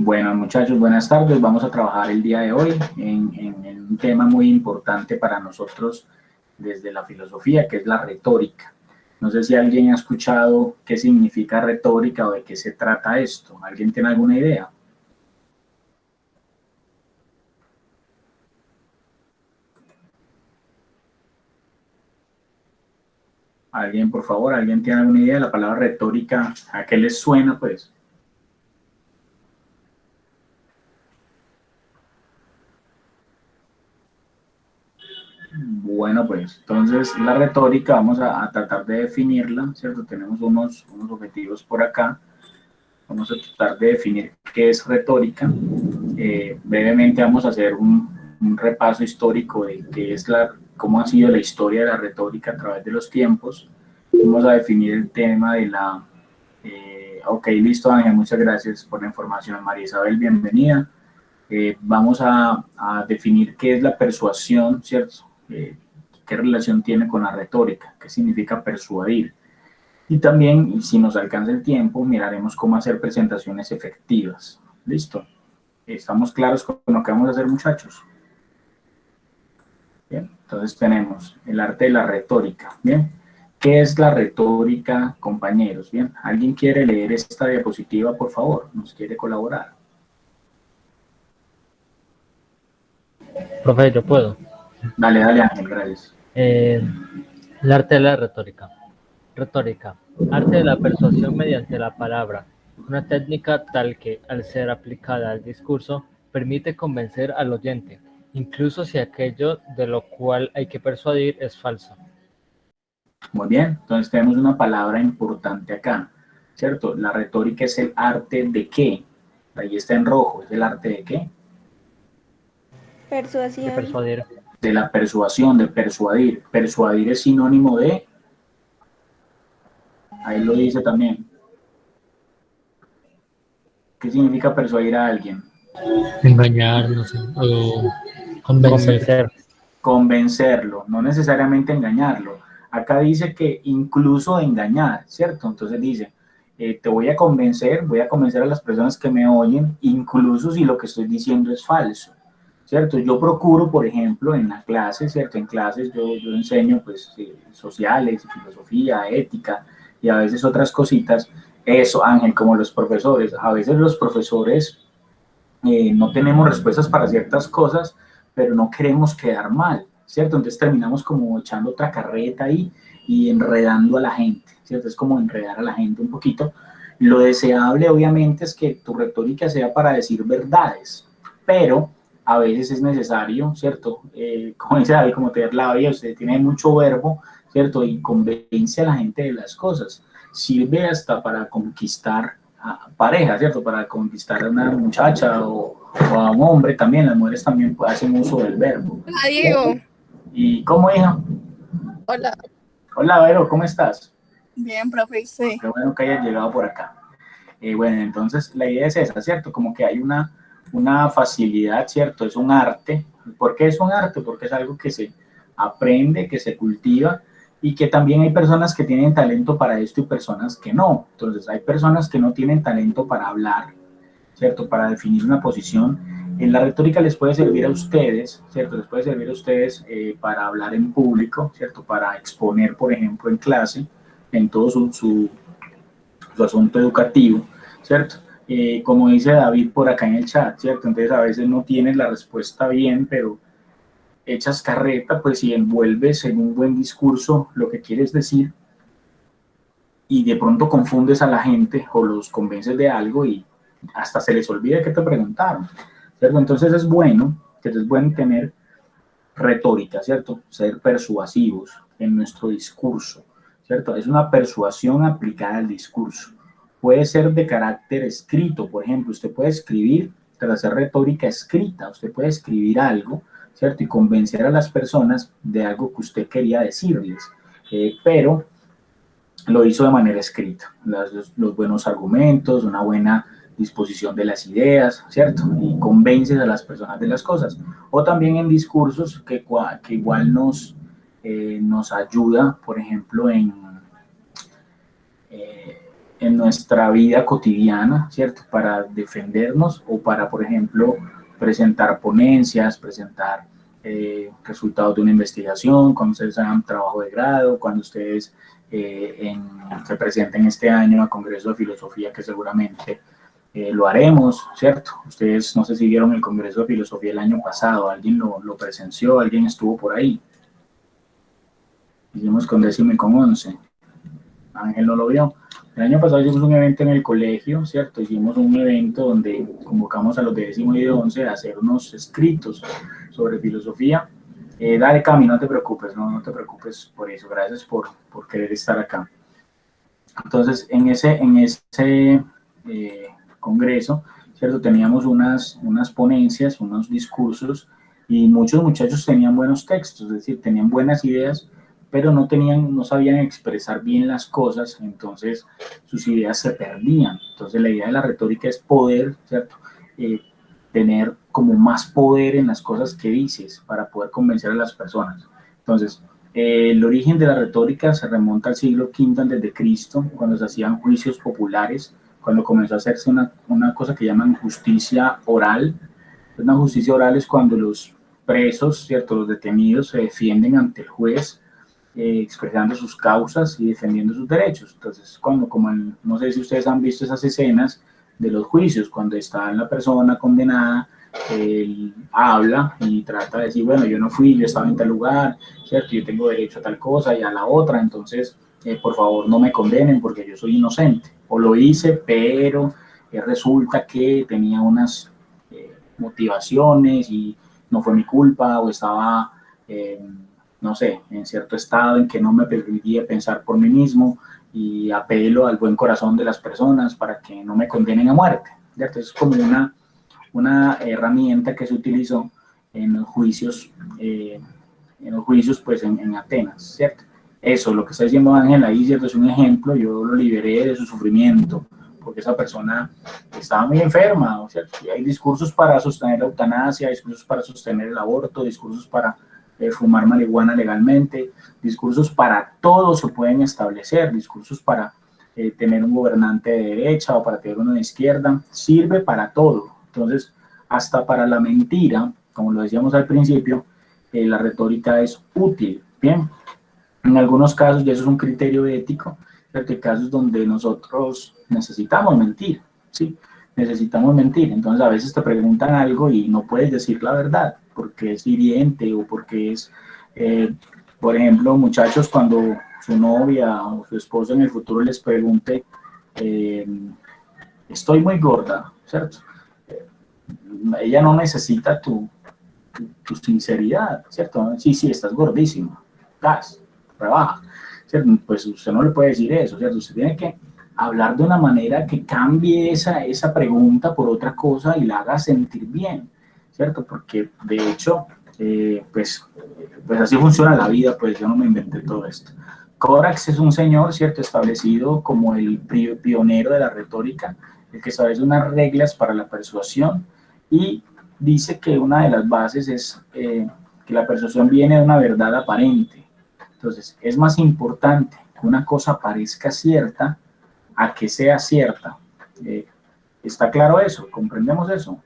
Bueno, muchachos, buenas tardes. Vamos a trabajar el día de hoy en un tema muy importante para nosotros desde la filosofía, que es la retórica. No sé si alguien ha escuchado qué significa retórica o de qué se trata esto. ¿Alguien tiene alguna idea? ¿Alguien, por favor? ¿Alguien tiene alguna idea de la palabra retórica? ¿A qué les suena, pues? Bueno, pues entonces la retórica vamos a tratar de definirla, ¿cierto? Tenemos unos objetivos por acá. Vamos a tratar de definir qué es retórica. Brevemente vamos a hacer un repaso histórico de qué es cómo ha sido la historia de la retórica a través de los tiempos. Vamos a definir el tema de la... ok, listo Ángel, muchas gracias por la información. María Isabel, bienvenida. Vamos a definir qué es la persuasión, ¿cierto? Qué relación tiene con la retórica, qué significa persuadir. Y también, si nos alcanza el tiempo, miraremos cómo hacer presentaciones efectivas. ¿Listo? ¿Estamos claros con lo que vamos a hacer, muchachos? Bien, entonces tenemos el arte de la retórica. Bien, ¿qué es la retórica, compañeros? Bien, ¿alguien quiere leer esta diapositiva, por favor? ¿Nos quiere colaborar? Profe, yo puedo. Dale, dale, Ángel, gracias. El arte de la retórica. Retórica. Arte de la persuasión mediante la palabra. Una técnica tal que, al ser aplicada al discurso, permite convencer al oyente, incluso si aquello de lo cual hay que persuadir es falso. Muy bien, entonces tenemos una palabra importante acá, ¿cierto? La retórica es el arte de qué. Ahí está en rojo, ¿es el arte de qué? De Persuasión. persuadir. De la persuasión, de persuadir. Persuadir es sinónimo de, ahí lo dice también. ¿Qué significa persuadir a alguien? Engañar, no sé, o convencer. Convencerlo, no necesariamente engañarlo. Acá dice que incluso engañar, ¿cierto? Entonces dice, te voy a convencer a las personas que me oyen, incluso si lo que estoy diciendo es falso, ¿cierto? Yo procuro, por ejemplo, en la clase, ¿cierto? En clases yo enseño, pues, sociales, filosofía, ética, y a veces otras cositas. Eso, Ángel, como los profesores. A veces los profesores no tenemos respuestas para ciertas cosas, pero no queremos quedar mal, ¿cierto? Entonces terminamos como echando otra carreta ahí y enredando a la gente, ¿cierto? Es como enredar a la gente un poquito. Lo deseable, obviamente, es que tu retórica sea para decir verdades, pero a veces es necesario, ¿cierto? Como dice David, como tener la vida, usted tiene mucho verbo, ¿cierto? Y convence a la gente de las cosas. Sirve hasta para conquistar a pareja, ¿cierto? Para conquistar a una muchacha o a un hombre también, las mujeres también hacen uso del verbo. Hola, Diego. ¿Y cómo, hija? Hola. Hola, Vero, ¿cómo estás? Bien, profe, sí. Qué bueno que hayas llegado por acá. Bueno, entonces la idea es esa, ¿cierto? Como que hay una facilidad, ¿cierto? Es un arte. ¿Por qué es un arte? Porque es algo que se aprende, que se cultiva y que también hay personas que tienen talento para esto y personas que no. Entonces hay personas que no tienen talento para hablar, ¿cierto? Para definir una posición. En la retórica les puede servir a ustedes, ¿cierto? Les puede servir a ustedes para hablar en público, ¿cierto? Para exponer, por ejemplo, en clase, en todo su asunto educativo, ¿cierto? Como dice David por acá en el chat, ¿cierto? Entonces a veces no tienes la respuesta bien, pero echas carreta, pues y envuelves en un buen discurso lo que quieres decir y de pronto confundes a la gente o los convences de algo y hasta se les olvida que te preguntaron, ¿cierto? Entonces es bueno tener retórica, ¿cierto? Ser persuasivos en nuestro discurso, ¿cierto? Es una persuasión aplicada al discurso. Puede ser de carácter escrito, por ejemplo, usted puede escribir, tras hacer retórica escrita, usted puede escribir algo, ¿cierto? Y convencer a las personas de algo que usted quería decirles, pero lo hizo de manera escrita, los buenos argumentos, una buena disposición de las ideas, ¿cierto? Y convences a las personas de las cosas. O también en discursos que igual nos ayuda, por ejemplo, en nuestra vida cotidiana, ¿cierto? Para defendernos o para, por ejemplo, presentar ponencias, presentar resultados de una investigación, cuando ustedes hagan trabajo de grado, cuando ustedes se presenten este año a Congreso de Filosofía, que seguramente lo haremos, ¿cierto? Ustedes no sé si vieron el Congreso de Filosofía el año pasado, alguien lo presenció, alguien estuvo por ahí. Hicimos con 10º y con 11. Ángel no lo vio. El año pasado hicimos un evento en el colegio, ¿cierto? Hicimos un evento donde convocamos a los de 10º y de 11 a hacer unos escritos sobre filosofía. Dale, Cami, no te preocupes, no te preocupes por eso. Gracias por querer estar acá. Entonces, en ese congreso, ¿cierto? Teníamos unas ponencias, unos discursos, y muchos muchachos tenían buenos textos, es decir, tenían buenas ideas, pero no sabían expresar bien las cosas, entonces sus ideas se perdían. Entonces la idea de la retórica es poder, ¿cierto? Tener como más poder en las cosas que dices para poder convencer a las personas. Entonces, el origen de la retórica se remonta al siglo V a.C., cuando se hacían juicios populares, cuando comenzó a hacerse una cosa que llaman justicia oral. Una justicia oral es cuando los presos, ¿cierto? Los detenidos se defienden ante el juez, expresando sus causas y defendiendo sus derechos. Entonces, no sé si ustedes han visto esas escenas de los juicios, cuando está la persona condenada, él habla y trata de decir, bueno, yo no fui, yo estaba en tal lugar, ¿cierto? Yo tengo derecho a tal cosa y a la otra, entonces, por favor, no me condenen porque yo soy inocente. O lo hice, pero resulta que tenía unas motivaciones y no fue mi culpa, o estaba no sé, en cierto estado en que no me permitía pensar por mí mismo, y apelo al buen corazón de las personas para que no me condenen a muerte, ¿cierto? Es como una herramienta que se utilizó en los juicios pues en Atenas, ¿cierto? Eso, lo que está diciendo Ángel ahí, ¿cierto? Es un ejemplo. Yo lo liberé de su sufrimiento, porque esa persona estaba muy enferma, ¿cierto? Y hay discursos para sostener la eutanasia, discursos para sostener el aborto, discursos para fumar marihuana legalmente, discursos para todo se pueden establecer, discursos para tener un gobernante de derecha o para tener uno de izquierda, sirve para todo. Entonces, hasta para la mentira, como lo decíamos al principio, la retórica es útil, ¿bien? En algunos casos, y eso es un criterio ético, ¿cierto? Hay casos donde nosotros necesitamos mentir, ¿sí? Necesitamos mentir. Entonces, a veces te preguntan algo y no puedes decir la verdad, porque es hiriente o porque es, por ejemplo, muchachos, cuando su novia o su esposo en el futuro les pregunte, estoy muy gorda, ¿cierto? Ella no necesita tu sinceridad, ¿cierto? Sí, estás gordísimo, gas, rebaja, ¿cierto? Pues usted no le puede decir eso, ¿cierto? Usted tiene que hablar de una manera que cambie esa pregunta por otra cosa y la haga sentir bien, ¿cierto? Porque de hecho, pues así funciona la vida, pues yo no me inventé todo esto. Corax es un señor, ¿cierto? Establecido como el pionero de la retórica, el que establece unas reglas para la persuasión, y dice que una de las bases es que la persuasión viene de una verdad aparente. Entonces, es más importante que una cosa parezca cierta a que sea cierta. ¿Está claro eso? ¿Comprendemos eso?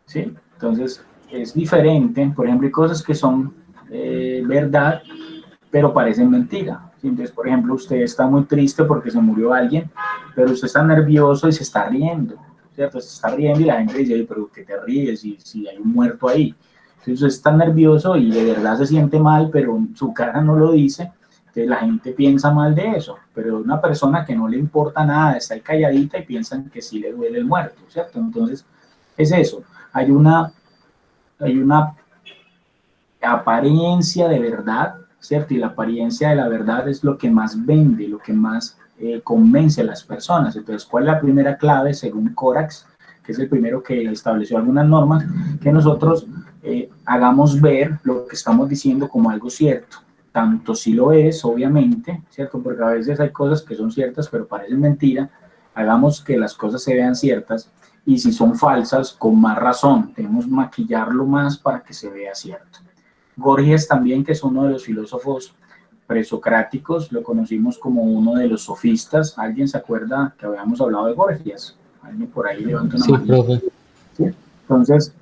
¿Sí? Entonces, es diferente. Por ejemplo, hay cosas que son verdad, pero parecen mentira. ¿Sí? Entonces, por ejemplo, usted está muy triste porque se murió alguien, pero usted está nervioso y se está riendo, ¿cierto? Se está riendo y la gente dice, pero ¿qué te ríes si hay un muerto ahí? Entonces, usted está nervioso y de verdad se siente mal, pero su cara no lo dice. Entonces, la gente piensa mal de eso, pero una persona que no le importa nada, está ahí calladita y piensan que sí le duele el muerto, ¿cierto? Entonces, es eso. Hay una apariencia de verdad, ¿cierto? Y la apariencia de la verdad es lo que más vende, lo que más convence a las personas. Entonces, ¿cuál es la primera clave según Corax, que es el primero que estableció algunas normas? Que nosotros hagamos ver lo que estamos diciendo como algo cierto. Tanto si lo es, obviamente, ¿cierto? Porque a veces hay cosas que son ciertas, pero parecen mentira. Hagamos que las cosas se vean ciertas, y si son falsas, con más razón. Debemos maquillarlo más para que se vea cierto. Gorgias también, que es uno de los filósofos presocráticos lo conocimos como uno de los sofistas. ¿Alguien se acuerda que habíamos hablado de Gorgias? ¿Alguien por ahí levanta una mano? Sí, profe. ¿Sí? Entonces,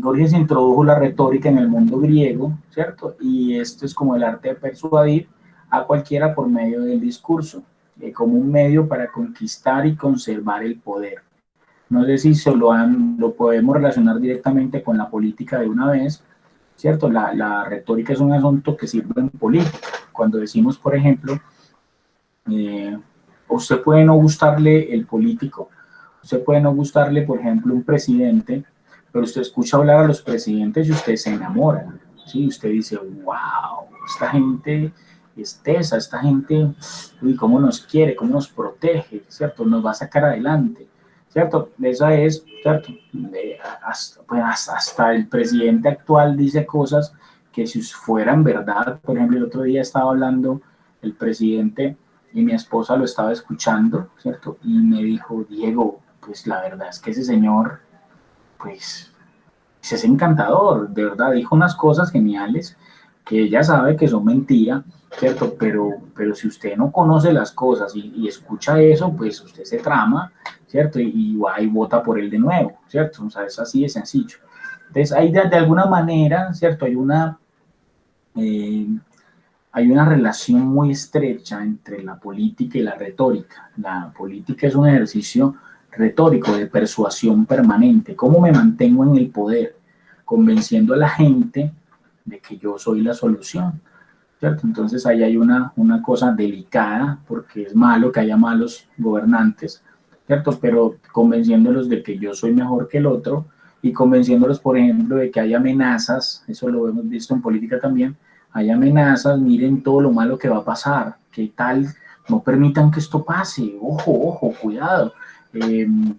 Gorgias introdujo la retórica en el mundo griego, ¿cierto? Y esto es como el arte de persuadir a cualquiera por medio del discurso, como un medio para conquistar y conservar el poder. No sé si lo podemos relacionar directamente con la política de una vez, ¿cierto? La retórica es un asunto que sirve en política. Cuando decimos, por ejemplo, usted puede no gustarle el político, usted puede no gustarle, por ejemplo, un presidente, pero usted escucha hablar a los presidentes y usted se enamora, ¿sí? Usted dice, wow, esta gente es tesa, esta gente, uy, cómo nos quiere, cómo nos protege, ¿cierto? Nos va a sacar adelante, ¿cierto? Esa es, ¿cierto? Hasta el presidente actual dice cosas que si fueran verdad. Por ejemplo, el otro día estaba hablando el presidente y mi esposa lo estaba escuchando, ¿cierto? Y me dijo, Diego, pues la verdad es que ese señor, pues, es encantador, de verdad, dijo unas cosas geniales que ella sabe que son mentira, ¿cierto? Pero si usted no conoce las cosas y escucha eso, pues usted se trama, ¿cierto? Y va y vota por él de nuevo, ¿cierto? O sea, es así de sencillo. Entonces, hay de alguna manera, ¿cierto? Hay una relación muy estrecha entre la política y la retórica. La política es un ejercicio retórico de persuasión permanente. ¿Cómo me mantengo en el poder? Convenciendo a la gente de que yo soy la solución, ¿cierto? Entonces ahí hay una cosa delicada, porque es malo que haya malos gobernantes, ¿cierto? Pero convenciéndolos de que yo soy mejor que el otro y convenciéndolos, por ejemplo, de que hay amenazas, eso lo hemos visto en política también, hay amenazas, miren todo lo malo que va a pasar, qué tal, no permitan que esto pase, ojo, cuidado,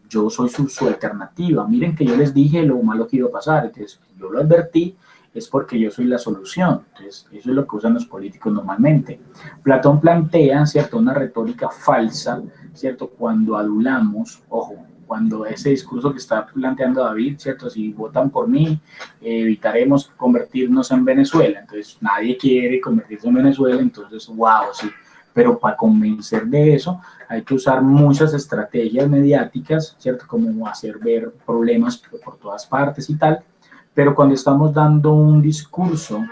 yo soy su alternativa, miren que yo les dije lo malo que iba a pasar, entonces yo lo advertí, es porque yo soy la solución. Entonces, eso es lo que usan los políticos normalmente. Platón plantea, ¿cierto?, una retórica falsa, ¿cierto?, cuando adulamos, ojo, cuando ese discurso que está planteando David, ¿cierto?, si votan por mí, evitaremos convertirnos en Venezuela. Entonces, nadie quiere convertirse en Venezuela, entonces, wow, sí. Pero para convencer de eso hay que usar muchas estrategias mediáticas, ¿cierto?, como hacer ver problemas por todas partes y tal. Pero cuando estamos dando un discurso,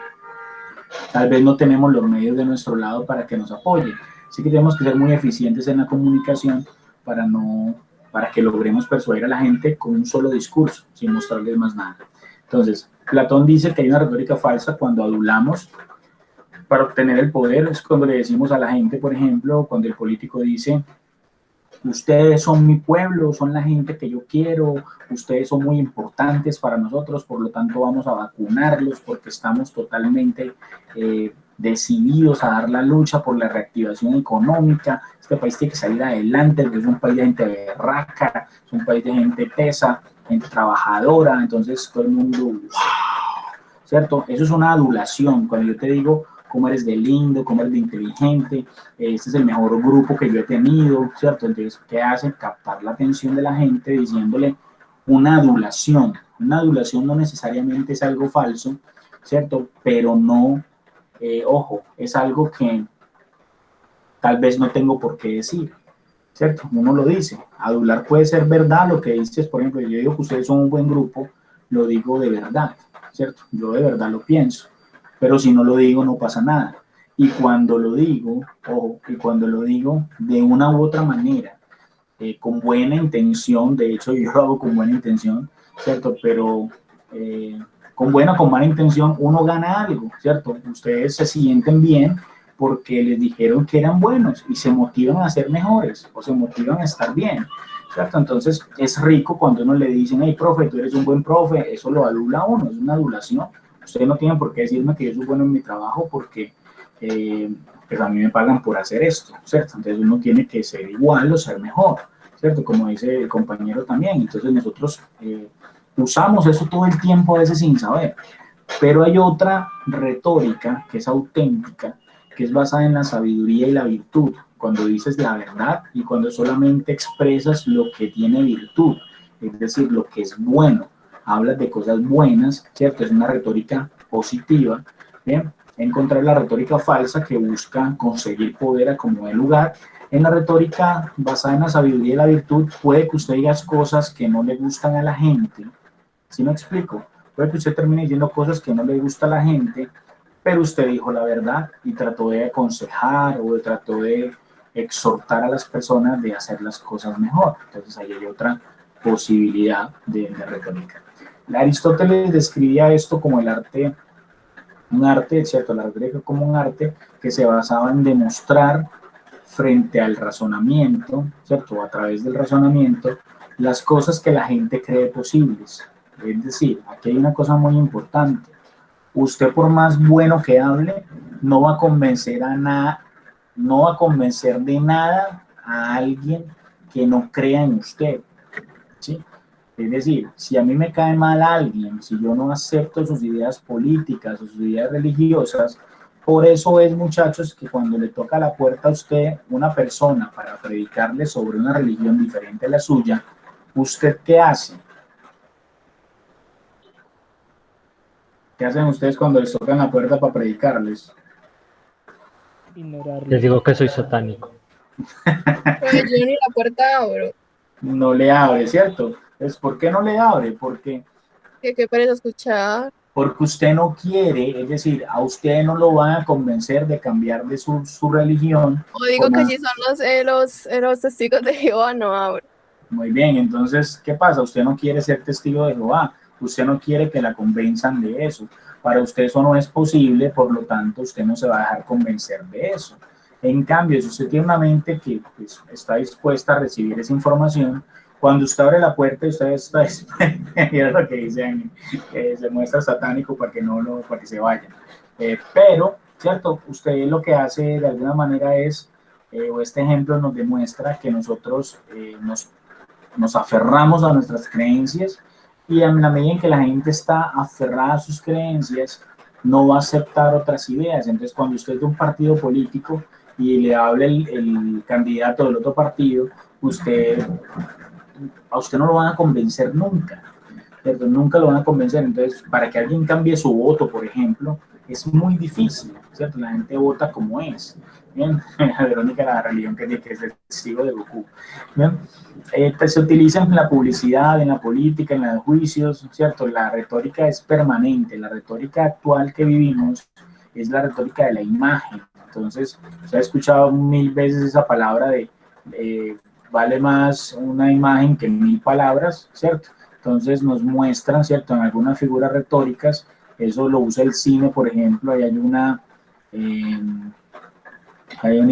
tal vez no tenemos los medios de nuestro lado para que nos apoyen. Así que tenemos que ser muy eficientes en la comunicación para que logremos persuadir a la gente con un solo discurso, sin mostrarles más nada. Entonces, Platón dice que hay una retórica falsa cuando adulamos para obtener el poder. Es cuando le decimos a la gente, por ejemplo, cuando el político dice, ustedes son mi pueblo, son la gente que yo quiero, ustedes son muy importantes para nosotros, por lo tanto vamos a vacunarlos porque estamos totalmente decididos a dar la lucha por la reactivación económica. Este país tiene que salir adelante, porque es un país de gente berraca, es un país de gente tesa, gente trabajadora, entonces todo el mundo, ¡wow! ¿Cierto? Eso es una adulación. Cuando yo te digo cómo eres de lindo, cómo eres de inteligente, este es el mejor grupo que yo he tenido, ¿cierto? Entonces, ¿qué hacen? Captar la atención de la gente diciéndole una adulación. Una adulación no necesariamente es algo falso, ¿cierto? Pero no, ojo, es algo que tal vez no tengo por qué decir, ¿cierto? Uno lo dice. Adular puede ser verdad, lo que dices, por ejemplo, yo digo que ustedes son un buen grupo, lo digo de verdad, ¿cierto? Yo de verdad lo pienso. Pero si no lo digo, no pasa nada. Y cuando lo digo, de una u otra manera, con buena intención, de hecho yo lo hago con buena intención, ¿cierto? Pero con buena o con mala intención, uno gana algo, ¿cierto? Ustedes se sienten bien porque les dijeron que eran buenos y se motivan a ser mejores o se motivan a estar bien, ¿cierto? Entonces es rico cuando uno le dicen, hey, profe, tú eres un buen profe, eso lo adula a uno, es una adulación. Ustedes no tienen por qué decirme que yo soy bueno en mi trabajo porque pues a mí me pagan por hacer esto, ¿cierto? Entonces uno tiene que ser igual o ser mejor, ¿cierto? Como dice el compañero también. Entonces nosotros usamos eso todo el tiempo a veces sin saber. Pero hay otra retórica que es auténtica, que es basada en la sabiduría y la virtud, cuando dices la verdad y cuando solamente expresas lo que tiene virtud, es decir, lo que es bueno. Hablas de cosas buenas, ¿cierto? Es una retórica positiva, ¿bien? encontrar la retórica falsa que busca conseguir poder a como dé lugar. En la retórica basada en la sabiduría y la virtud, puede que usted diga cosas que no le gustan a la gente. ¿Sí me explico? Puede que usted termine diciendo cosas que no le gusta a la gente, pero usted dijo la verdad y trató de aconsejar o trató de exhortar a las personas de hacer las cosas mejor. Entonces ahí hay otra posibilidad de retórica. Aristóteles describía esto como el arte, un arte, ¿cierto? La retórica como un arte que se basaba en demostrar frente al razonamiento, ¿cierto? A través del razonamiento, las cosas que la gente cree posibles. Es decir, aquí hay una cosa muy importante. Usted, por más bueno que hable, no va a convencer a nada, no va a convencer de nada a alguien que no crea en usted, ¿sí? Es decir, si a mí me cae mal alguien, si yo no acepto sus ideas políticas o sus ideas religiosas, por eso es, muchachos, que cuando le toca la puerta a usted una persona para predicarle sobre una religión diferente a la suya, ¿usted qué hace? ¿Qué hacen ustedes cuando les tocan la puerta para predicarles? Ignorarlo. Les digo que soy satánico. Pues yo ni la puerta abro. No le abre, ¿cierto? Entonces, ¿por qué no le abre? Porque Qué pereza escuchar. usted no quiere, es decir, a usted no lo van a convencer de cambiar de su religión. O digo que si son los testigos de Jehová, no abro. Muy bien, entonces, ¿qué pasa? Usted no quiere ser testigo de Jehová, usted no quiere que la convenzan de eso. Para usted eso no es posible, por lo tanto, usted no se va a dejar convencer de eso. En cambio, si usted tiene una mente que pues, está dispuesta a recibir esa información, cuando usted abre la puerta, usted está mira lo que dicen, se muestra satánico para que se vayan. Pero, ¿cierto? Usted lo que hace de alguna manera es, o este ejemplo nos demuestra que nosotros nos aferramos a nuestras creencias y en la medida en que la gente está aferrada a sus creencias, no va a aceptar otras ideas. Entonces, cuando usted es de un partido político y le habla el candidato del otro partido, a usted no lo van a convencer nunca, ¿cierto? Nunca lo van a convencer. Entonces, para que alguien cambie su voto, por ejemplo, es muy difícil, ¿cierto? La gente vota como es. Bien, Verónica, la religión que es el testigo de Goku. Bien, pues se utiliza en la publicidad, en la política, en los juicios, ¿cierto? La retórica es permanente. La retórica actual que vivimos es la retórica de la imagen. Entonces, se ha escuchado 1000 veces esa palabra de vale más una imagen que 1000 palabras, ¿cierto? Entonces nos muestran, ¿cierto? En algunas figuras retóricas, eso lo usa el cine, por ejemplo, ahí hay una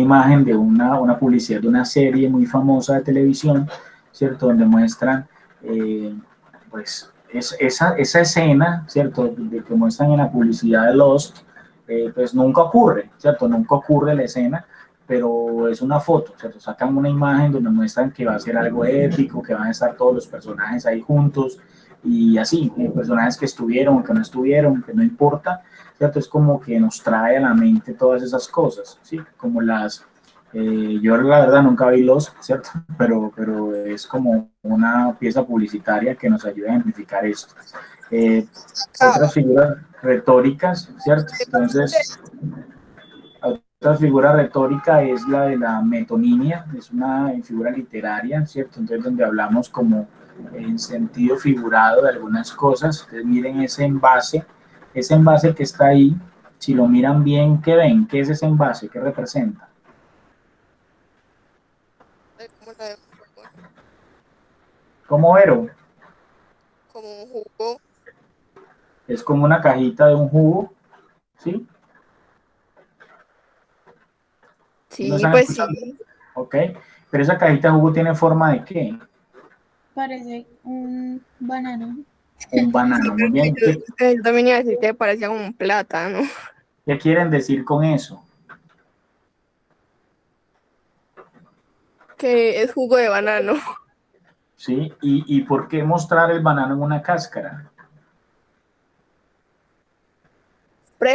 imagen de una publicidad de una serie muy famosa de televisión, ¿cierto? Donde muestran, pues, esa escena, ¿cierto? De que muestran en la publicidad de Lost, pues nunca ocurre, ¿cierto? Nunca ocurre la escena, pero es una foto, ¿cierto? Sacan una imagen donde muestran que va a ser algo épico, que van a estar todos los personajes ahí juntos, y así, personajes que estuvieron o que no estuvieron, que no importa, ¿cierto? Es como que nos trae a la mente todas esas cosas, ¿sí? Como yo la verdad nunca vi ¿cierto? Pero es como una pieza publicitaria que nos ayuda a identificar esto. Otras figuras retóricas, ¿cierto? Entonces, otra figura retórica es la de la metonimia, es una figura literaria, ¿cierto? Entonces, donde hablamos como en sentido figurado de algunas cosas. Entonces, miren ese envase que está ahí, si lo miran bien, ¿qué ven? ¿Qué es ese envase? ¿Qué representa? ¿Cómo, Vero? Como un jugo. Es como una cajita de un jugo, ¿sí? Sí, ¿No están pues escuchando? sí. Ok, pero esa cajita de jugo ¿tiene forma de qué? Parece un banano. Un banano, muy bien. Yo también iba a decir que parecía como un plátano. ¿Qué quieren decir con eso? Que es jugo de banano. ¿Sí? ¿Y por qué mostrar el banano en una cáscara?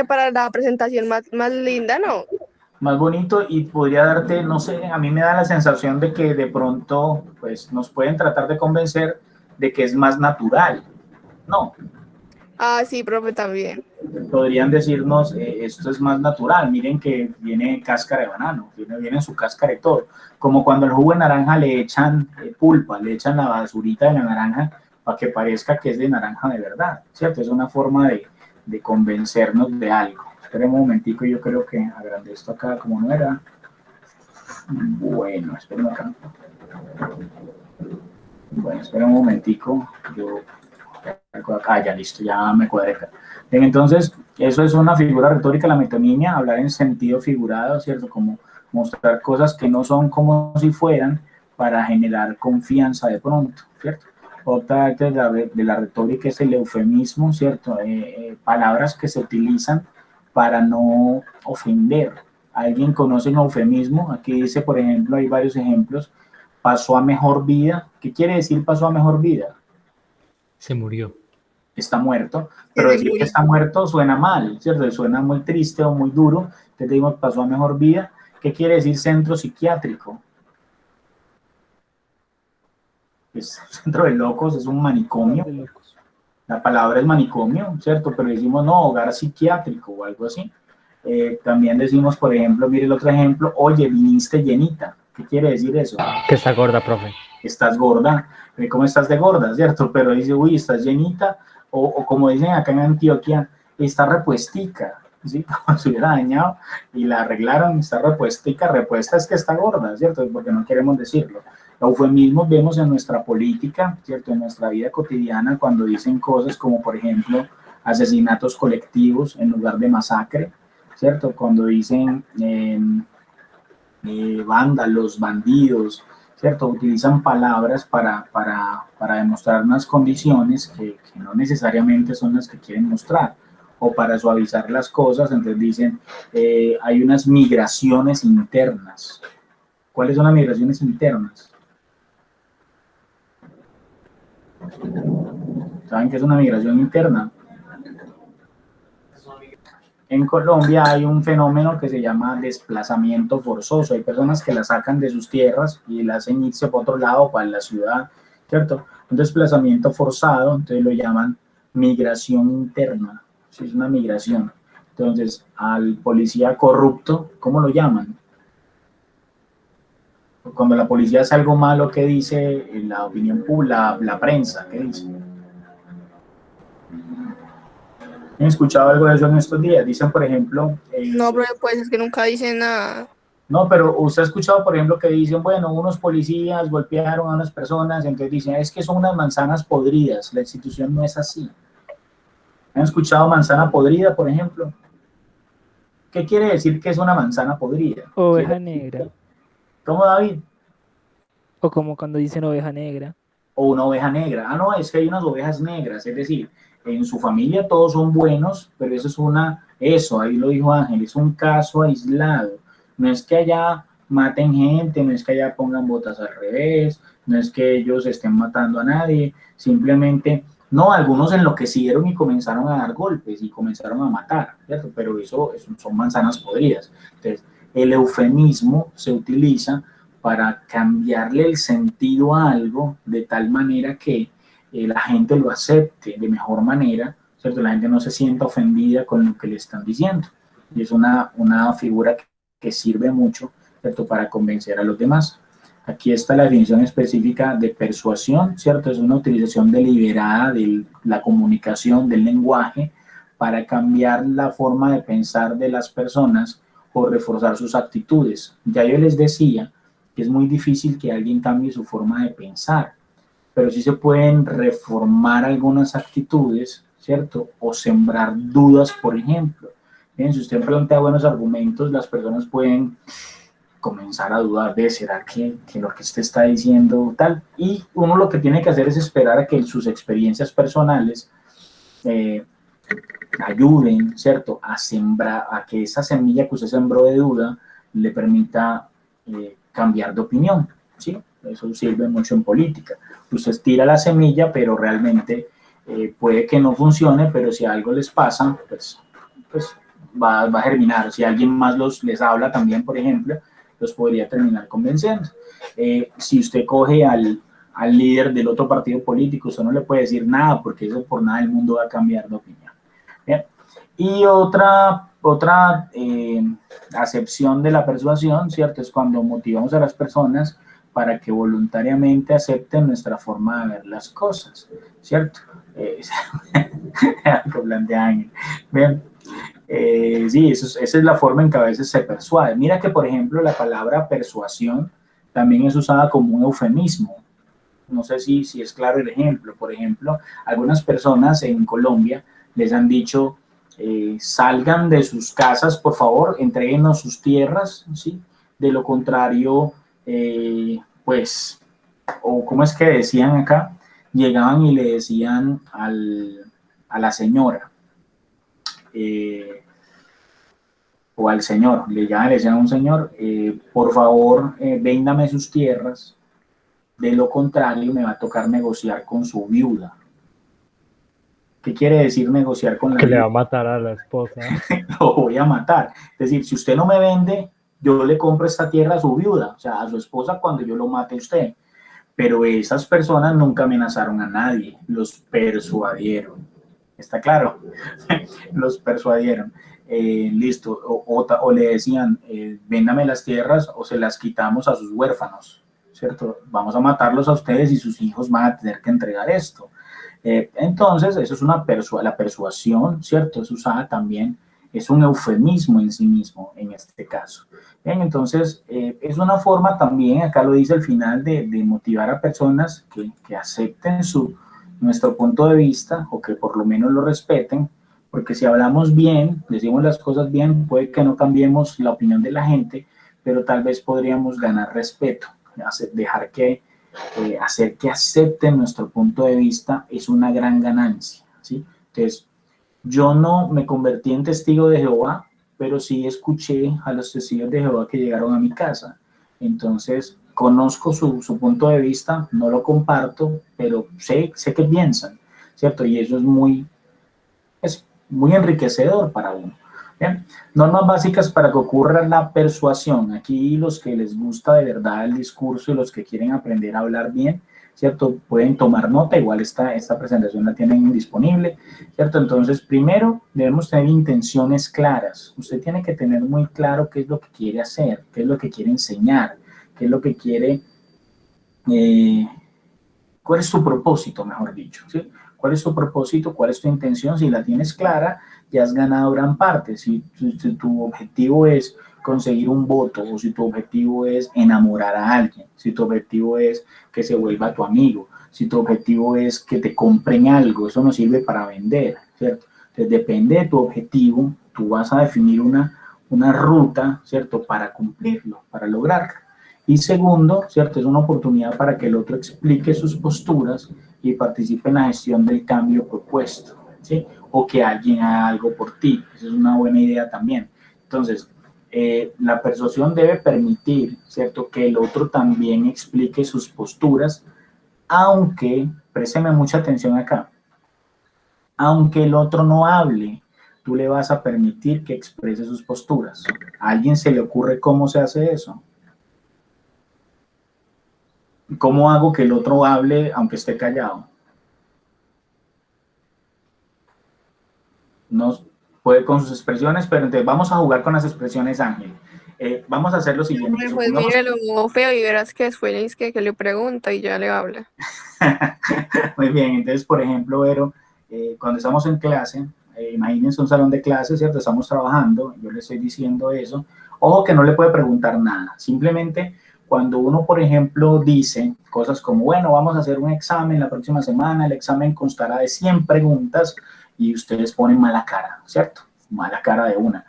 Para la presentación más linda, ¿no? Más bonito y podría darte, no sé, a mí me da la sensación de que de pronto pues nos pueden tratar de convencer de que es más natural, ¿no? Ah, sí, profe, también. Podrían decirnos, esto es más natural, miren que viene cáscara de banano, viene en su cáscara y todo. Como cuando el jugo de naranja le echan pulpa, le echan la basurita de la naranja para que parezca que es de naranja de verdad, ¿cierto? Es una forma de convencernos de algo. Esperen un momentico, yo creo que agrandé esto acá como no era. Bueno, esperen acá. Bueno, esperen un momentico, yo... Ah, ya listo, ya me cuadré acá. Bien, entonces, eso es una figura retórica, la metonimia, hablar en sentido figurado, ¿cierto? Como mostrar cosas que no son como si fueran para generar confianza de pronto, ¿cierto? Otra parte de la retórica es el eufemismo, ¿cierto? Palabras que se utilizan para no ofender. ¿Alguien conoce un eufemismo? Aquí dice, por ejemplo, hay varios ejemplos. Pasó a mejor vida. ¿Qué quiere decir pasó a mejor vida? Se murió. Está muerto, pero decir que está muerto suena mal, ¿cierto? Suena muy triste o muy duro. Entonces digo, pasó a mejor vida. ¿Qué quiere decir centro psiquiátrico? Es centro de locos, es un manicomio. La palabra es manicomio, ¿cierto? Pero decimos, no, hogar psiquiátrico o algo así. También decimos, por ejemplo, mire el otro ejemplo, oye, viniste llenita. ¿Qué quiere decir eso? Que está gorda, profe. Estás gorda. ¿Cómo estás de gorda, cierto? Pero dice, uy, estás llenita. O como dicen acá en Antioquia, está repuestica, ¿sí? Como se hubiera dañado y la arreglaron, está repuestica, repuesta es que está gorda, ¿cierto? Porque no queremos decirlo. Eufemismos vemos en nuestra política, ¿cierto? En nuestra vida cotidiana cuando dicen cosas como, por ejemplo, asesinatos colectivos en lugar de masacre, ¿cierto? Cuando dicen vándalos, bandidos, ¿cierto? Utilizan palabras para demostrar unas condiciones que no necesariamente son las que quieren mostrar, o para suavizar las cosas, entonces dicen, hay unas migraciones internas. ¿Cuáles son las migraciones internas? ¿Saben qué es una migración interna? En Colombia hay un fenómeno que se llama desplazamiento forzoso. Hay personas que la sacan de sus tierras y la hacen irse para otro lado, para la ciudad, ¿cierto? Un desplazamiento forzado, entonces lo llaman migración interna. Sí, es una migración. Entonces, al policía corrupto, ¿cómo lo llaman? Cuando la policía hace algo malo, ¿qué dice la opinión pública, la prensa? ¿Qué dice? ¿Han escuchado algo de eso en estos días? Dicen, por ejemplo... no, pero pues es que nunca dicen nada. No, pero usted ha escuchado, por ejemplo, que dicen, bueno, unos policías golpearon a unas personas, entonces dicen, es que son unas manzanas podridas, la institución no es así. ¿Han escuchado manzana podrida, por ejemplo? ¿Qué quiere decir que es una manzana podrida? Oveja negra. ¿Cómo, David? O como cuando dicen oveja negra. O una oveja negra. Ah, no, es que hay unas ovejas negras, es decir, en su familia todos son buenos, pero eso es ahí lo dijo Ángel, es un caso aislado. No es que allá maten gente, no es que allá pongan botas al revés, no es que ellos estén matando a nadie, simplemente, no, algunos enloquecieron y comenzaron a dar golpes y comenzaron a matar, ¿cierto? Pero eso son manzanas podridas. Entonces, el eufemismo se utiliza para cambiarle el sentido a algo de tal manera que la gente lo acepte de mejor manera, ¿cierto? La gente no se sienta ofendida con lo que le están diciendo. Y es una figura que sirve mucho, ¿cierto? Para convencer a los demás. Aquí está la definición específica de persuasión, ¿cierto? Es una utilización deliberada de la comunicación, del lenguaje, para cambiar la forma de pensar de las personas o reforzar sus actitudes. Ya yo les decía que es muy difícil que alguien cambie su forma de pensar, pero sí se pueden reformar algunas actitudes, ¿cierto? O sembrar dudas, por ejemplo. Bien, si usted plantea buenos argumentos, las personas pueden comenzar a dudar de, ¿será que lo que usted está diciendo tal? Y uno lo que tiene que hacer es esperar a que sus experiencias personales ayuden, ¿cierto? A sembrar, a que esa semilla que usted sembró de duda le permita cambiar de opinión, ¿sí? Eso sirve mucho en política. Usted tira la semilla, pero realmente puede que no funcione, pero si algo les pasa, pues va a germinar. Si alguien más les habla también, por ejemplo, los podría terminar convenciendo. Si usted coge al al líder del otro partido político, usted no le puede decir nada, porque eso por nada el mundo va a cambiar de opinión. Bien. Y otra acepción de la persuasión, ¿cierto? Es cuando motivamos a las personas para que voluntariamente acepten nuestra forma de ver las cosas, ¿cierto? Algo plantea Ángel. Bien. Sí, esa es la forma en que a veces se persuade. Mira que, por ejemplo, la palabra persuasión también es usada como un eufemismo. No sé si es claro el ejemplo. Por ejemplo, algunas personas en Colombia les han dicho, salgan de sus casas, por favor, entréguenos sus tierras, ¿sí? De lo contrario, pues, o como es que decían acá, llegaban y le decían a la señora, o al señor, le decían a un señor, por favor, véndame sus tierras, de lo contrario me va a tocar negociar con su viuda. ¿Qué quiere decir negociar con la Que viuda? le va a matar a la esposa. Lo voy a matar. Es decir, si usted no me vende, yo le compro esta tierra a su viuda, o sea, a su esposa cuando yo lo mate a usted. Pero esas personas nunca amenazaron a nadie, los persuadieron. ¿Está claro? Los persuadieron. Listo. O le decían, véndame las tierras o se las quitamos a sus huérfanos, ¿cierto? Vamos a matarlos a ustedes y sus hijos van a tener que entregar esto. Entonces, eso es la persuasión, ¿cierto? Es usada también, es un eufemismo en sí mismo en este caso. Bien, entonces, es una forma también, acá lo dice al final, de motivar a personas que acepten nuestro punto de vista o que por lo menos lo respeten, porque si hablamos bien, decimos las cosas bien, puede que no cambiemos la opinión de la gente, pero tal vez podríamos ganar respeto, dejar que hacer que acepten nuestro punto de vista es una gran ganancia, ¿sí? Entonces, yo no me convertí en testigo de Jehová, pero sí escuché a los testigos de Jehová que llegaron a mi casa. Entonces, conozco su punto de vista, no lo comparto, pero sé qué piensan, ¿cierto? Y eso es muy enriquecedor para uno. Bien, normas básicas para que ocurra la persuasión. Aquí los que les gusta de verdad el discurso y los que quieren aprender a hablar bien, ¿cierto? Pueden tomar nota, igual esta presentación la tienen disponible, ¿cierto? Entonces, primero debemos tener intenciones claras. Usted tiene que tener muy claro qué es lo que quiere hacer, qué es lo que quiere enseñar, qué es lo que quiere, cuál es tu propósito, mejor dicho, ¿sí? ¿Cuál es tu propósito? ¿Cuál es tu intención? Si la tienes clara, ya has ganado gran parte. Si tu objetivo es conseguir un voto, o si tu objetivo es enamorar a alguien, si tu objetivo es que se vuelva tu amigo, si tu objetivo es que te compren algo, eso no sirve para vender, ¿cierto? Entonces, depende de tu objetivo, tú vas a definir una ruta, ¿cierto? Para cumplirlo, para lograrlo. Y segundo, ¿cierto? Es una oportunidad para que el otro explique sus posturas y participe en la gestión del cambio propuesto, ¿sí? O que alguien haga algo por ti. Esa es una buena idea también. Entonces, la persuasión debe permitir, ¿cierto?, que el otro también explique sus posturas, aunque, présteme mucha atención acá, aunque el otro no hable, tú le vas a permitir que exprese sus posturas. ¿A alguien se le ocurre cómo se hace eso? ¿Cómo hago que el otro hable aunque esté callado? No puede con sus expresiones, pero entonces vamos a jugar con las expresiones, Ángel. Vamos a hacer lo siguiente. Pues mire lo feo y verás que después es que le pregunta y ya le habla. Muy bien, entonces, por ejemplo, Vero, cuando estamos en clase, imagínense un salón de clase, ¿cierto? Estamos trabajando, yo le estoy diciendo eso. Ojo que no le puede preguntar nada, simplemente cuando uno, por ejemplo, dice cosas como, bueno, vamos a hacer un examen la próxima semana, el examen constará de 100 preguntas y ustedes ponen mala cara, ¿cierto? Mala cara de una.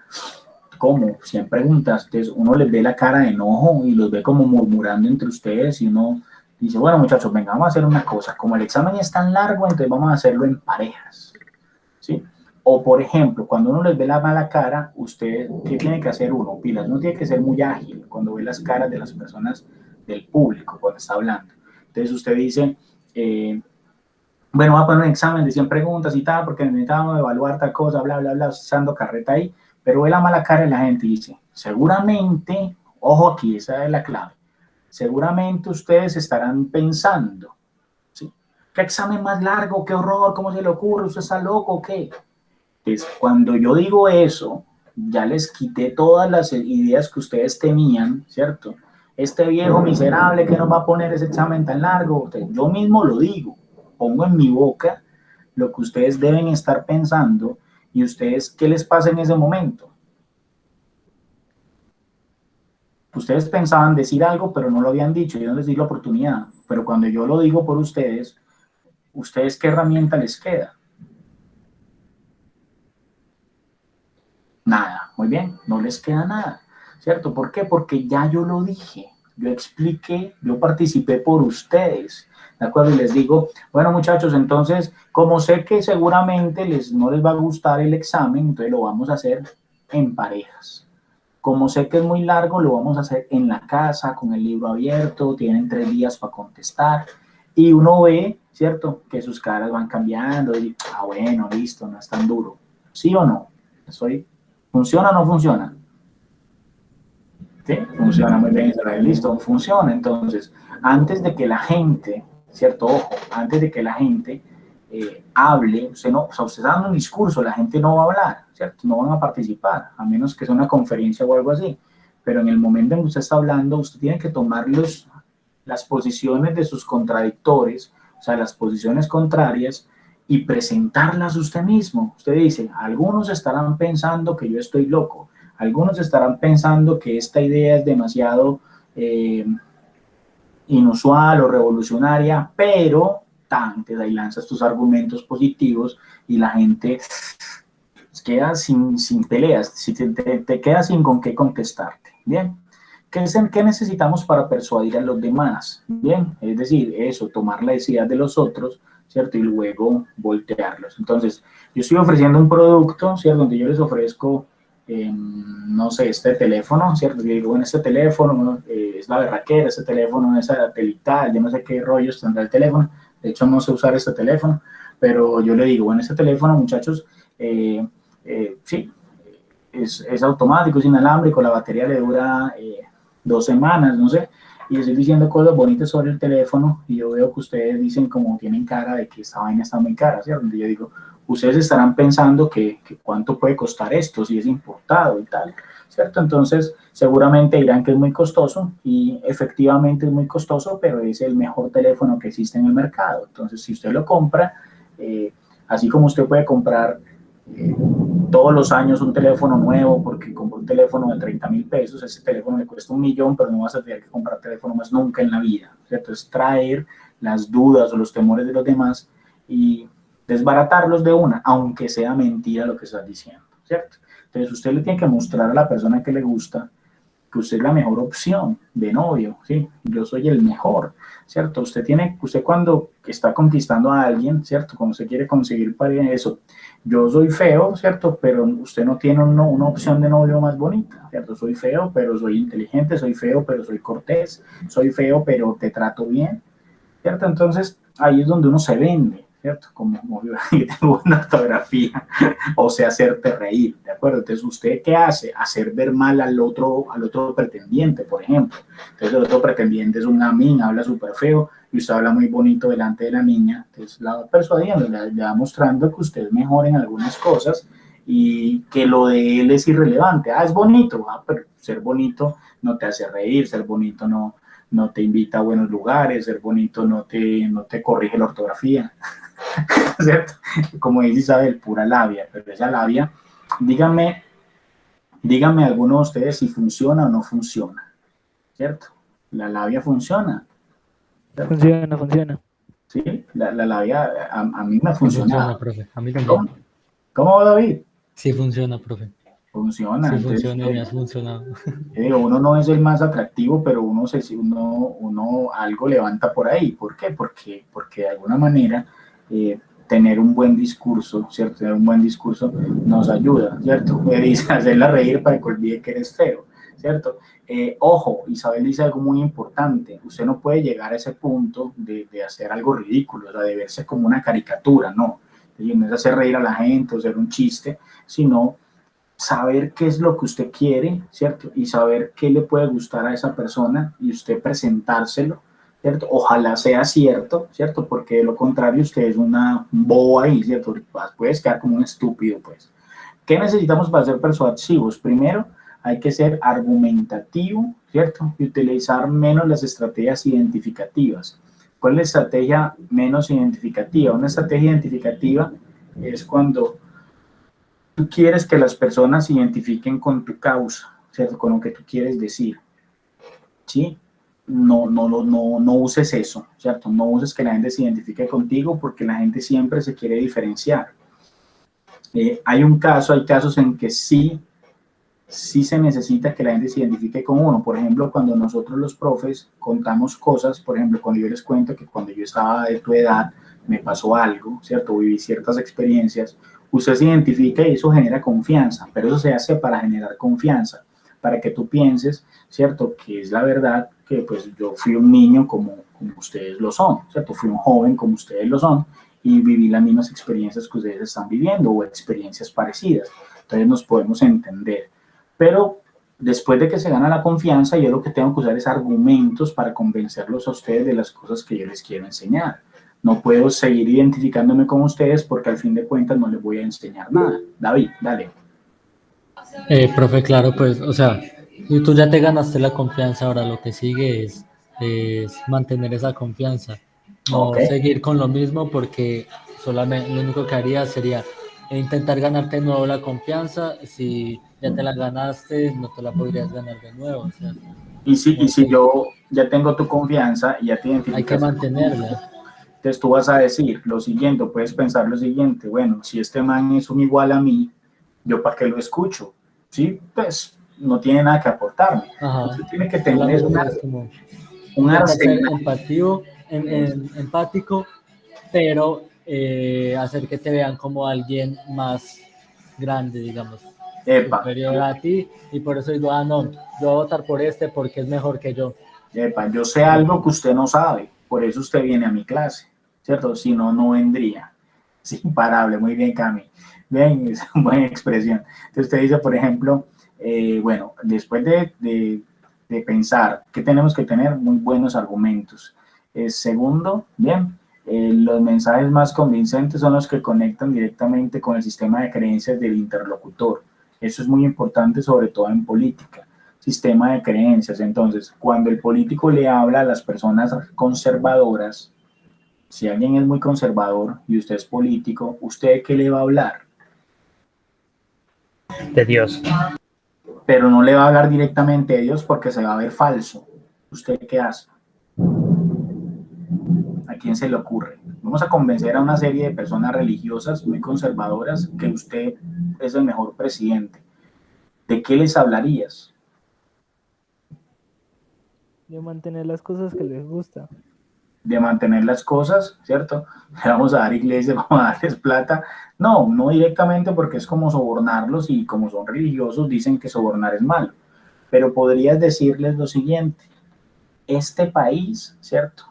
¿Cómo? 100 preguntas. Entonces uno les ve la cara de enojo y los ve como murmurando entre ustedes y uno dice, bueno, muchachos, venga, vamos a hacer una cosa. Como el examen es tan largo, entonces vamos a hacerlo en parejas, ¿sí? O, por ejemplo, cuando uno les ve la mala cara, usted, ¿qué tiene que hacer uno? Pilas, uno tiene que ser muy ágil cuando ve las caras de las personas del público, cuando está hablando. Entonces usted dice, bueno, voy a poner un examen de 100 preguntas y tal, porque necesitamos evaluar tal cosa, bla, bla, bla, usando carreta ahí, pero ve la mala cara de la gente y dice, seguramente, ojo aquí, esa es la clave, seguramente ustedes estarán pensando, ¿sí? ¿Qué examen más largo? ¿Qué horror? ¿Cómo se le ocurre? ¿Usted está loco o qué? Entonces, cuando yo digo eso, ya les quité todas las ideas que ustedes tenían, ¿cierto? Este viejo miserable que nos va a poner ese examen tan largo, yo mismo lo digo, pongo en mi boca lo que ustedes deben estar pensando y ustedes, ¿qué les pasa en ese momento? Ustedes pensaban decir algo, pero no lo habían dicho, yo no les di la oportunidad, pero cuando yo lo digo por ustedes, ¿ustedes qué herramienta les queda? Nada, muy bien, no les queda nada, ¿cierto? ¿Por qué? Porque ya yo lo dije, yo expliqué, yo participé por ustedes, ¿de acuerdo? Y les digo, bueno muchachos, entonces, como sé que seguramente no les va a gustar el examen, entonces lo vamos a hacer en parejas. Como sé que es muy largo, lo vamos a hacer en la casa, con el libro abierto, tienen 3 días para contestar, y uno ve, ¿cierto? Que sus caras van cambiando, y, bueno, listo, no es tan duro, ¿sí o no? ¿Funciona o no funciona? Sí, funciona muy bien, Israel, listo, funciona. Entonces, antes de que la gente, ¿cierto? Ojo, antes de que la gente hable, usted está dando un discurso, la gente no va a hablar, ¿cierto? No van a participar, a menos que sea una conferencia o algo así. Pero en el momento en que usted está hablando, usted tiene que tomar las posiciones de sus contradictores, o sea, las posiciones contrarias, y presentarlas usted mismo. Usted dice, algunos estarán pensando que yo estoy loco, algunos estarán pensando que esta idea es demasiado inusual o revolucionaria, pero antes ahí lanzas tus argumentos positivos y la gente queda sin peleas, si te queda sin con qué contestarte. Bien, ¿qué necesitamos para persuadir a los demás? Bien, es decir, eso, tomar la idea de los otros, ¿cierto? Y luego voltearlos. Entonces, yo estoy ofreciendo un producto, ¿cierto? Donde yo les ofrezco, no sé, este teléfono, ¿cierto? Yo digo, bueno, este teléfono es la berraquera, este teléfono es satelital, yo no sé qué rollos tendrá el teléfono, de hecho no sé usar este teléfono, pero yo le digo, bueno, este teléfono, muchachos, sí, es automático, es inalámbrico, la batería le dura 2 semanas, no sé, y estoy diciendo cosas bonitas sobre el teléfono y yo veo que ustedes dicen como tienen cara de que esta vaina está muy cara, ¿cierto? Yo digo, ustedes estarán pensando que cuánto puede costar esto, si es importado y tal, ¿cierto? Entonces, seguramente dirán que es muy costoso y efectivamente es muy costoso, pero es el mejor teléfono que existe en el mercado. Entonces, si usted lo compra, así como usted puede comprar todos los años un teléfono nuevo porque compró un teléfono de 30,000 pesos, ese teléfono le cuesta 1.000.000, pero no vas a tener que comprar teléfono más nunca en la vida, ¿cierto? Es traer las dudas o los temores de los demás y desbaratarlos de una, aunque sea mentira lo que estás diciendo, ¿cierto? Entonces usted le tiene que mostrar a la persona que le gusta que usted es la mejor opción de novio, ¿sí? Yo soy el mejor, ¿cierto? Usted cuando está conquistando a alguien, ¿cierto? Cuando usted quiere conseguir para eso, yo soy feo, ¿cierto? Pero usted no tiene una opción de novio más bonita, ¿cierto? Soy feo, pero soy inteligente, soy feo, pero soy cortés, soy feo, pero te trato bien, ¿cierto? Entonces, ahí es donde uno se vende, ¿cierto? Como yo tengo una ortografía, o sea, hacerte reír, ¿de acuerdo? Entonces, ¿usted qué hace? Hacer ver mal al otro pretendiente, por ejemplo. Entonces, el otro pretendiente es una niña, habla súper feo, y usted habla muy bonito delante de la niña, entonces la va persuadiendo, le va mostrando que usted es mejor en algunas cosas, y que lo de él es irrelevante. Es bonito, pero ser bonito no te hace reír, ser bonito no te invita a buenos lugares, ser bonito no te corrige la ortografía, ¿cierto? Como dice Isabel, pura labia, pero esa labia, díganme alguno de ustedes si funciona o no funciona, ¿cierto? La labia funciona, ¿cierto? Funciona. Sí, la labia a mí me ha Sí funciona, funcionado. profe. A mí también. ¿Cómo, David? Sí funciona, profe. Funciona. Sí Entonces, funciona y me ha funcionado. digo, uno no es el más atractivo, pero uno algo levanta por ahí. ¿Por qué? Porque de alguna manera tener un buen discurso, ¿cierto? Tener un buen discurso nos ayuda, ¿cierto? Me dice hacerla reír para que olvide que eres feo, ¿cierto? Ojo, Isabel dice algo muy importante. Usted no puede llegar a ese punto de hacer algo ridículo, o sea, de verse como una caricatura, no. No es hacer reír a la gente o hacer un chiste, sino saber qué es lo que usted quiere, ¿cierto? Y saber qué le puede gustar a esa persona y usted presentárselo, ¿cierto? Ojalá sea cierto, ¿cierto? Porque de lo contrario usted es una boba ahí, ¿cierto? Puedes quedar como un estúpido, pues. ¿Qué necesitamos para ser persuasivos? Primero, hay que ser argumentativo, ¿cierto? Y utilizar menos las estrategias identificativas. ¿Cuál es la estrategia menos identificativa? Una estrategia identificativa es cuando tú quieres que las personas se identifiquen con tu causa, ¿cierto? Con lo que tú quieres decir, ¿sí? No uses eso, ¿cierto? No uses que la gente se identifique contigo porque la gente siempre se quiere diferenciar. Hay casos en que sí se necesita que la gente se identifique con uno. Por ejemplo, cuando nosotros los profes contamos cosas, por ejemplo, cuando yo les cuento que cuando yo estaba de tu edad me pasó algo, ¿cierto? Viví ciertas experiencias, usted se identifica y eso genera confianza, pero eso se hace para generar confianza, para que tú pienses, ¿cierto? Que es la verdad, que pues yo fui un niño como ustedes lo son, ¿cierto? Fui un joven como ustedes lo son y viví las mismas experiencias que ustedes están viviendo o experiencias parecidas. Entonces nos podemos entender. Pero después de que se gana la confianza, yo lo que tengo que usar es argumentos para convencerlos a ustedes de las cosas que yo les quiero enseñar. No puedo seguir identificándome con ustedes porque al fin de cuentas no les voy a enseñar nada. David, dale. Profe, claro, pues, o sea, y tú ya te ganaste la confianza, ahora lo que sigue es mantener esa confianza, no Okay. seguir con lo mismo porque solamente lo único que haría sería intentar ganarte de nuevo la confianza. Si ya te la ganaste, no te la podrías ganar de nuevo, o sea, Y si yo ya tengo tu confianza y ya te hay que identificas conmigo, mantenerla. entonces tú vas a decir lo siguiente, puedes pensar lo siguiente, bueno, si este man es un igual a mí, ¿yo para qué lo escucho? Sí, pues no tiene nada que aportarme. Ajá. Usted tiene que tener Solamente es como un intentar ser arsenal. empático, pero hacer que te vean como alguien más grande, digamos, Epa, superior a ti, y por eso digo, no, yo voy a votar por este porque es mejor que yo. epa, yo sé algo que usted no sabe, por eso usted viene a mi clase, ¿cierto? Si no, no vendría. Es imparable, muy bien, Cami. Bien, es una buena expresión. Entonces usted dice, por ejemplo, bueno, después de pensar que tenemos que tener muy buenos argumentos. Segundo, bien, los mensajes más convincentes son los que conectan directamente con el sistema de creencias del interlocutor. Eso es muy importante, sobre todo en política. Sistema de creencias. Entonces, cuando el político le habla a las personas conservadoras, si alguien es muy conservador y usted es político, ¿usted qué le va a hablar? De Dios. Pero no le va a hablar directamente de Dios porque se va a ver falso. ¿Usted qué hace? ¿A quién se le ocurre? Vamos a convencer a una serie de personas religiosas muy conservadoras que usted es el mejor presidente. ¿De qué les hablarías? De mantener las cosas que les gusta. De mantener las cosas, ¿cierto? Le vamos a dar iglesias, vamos a darles plata. No, no directamente porque es como sobornarlos y como son religiosos dicen que sobornar es malo. Pero podrías decirles lo siguiente, este país, ¿cierto?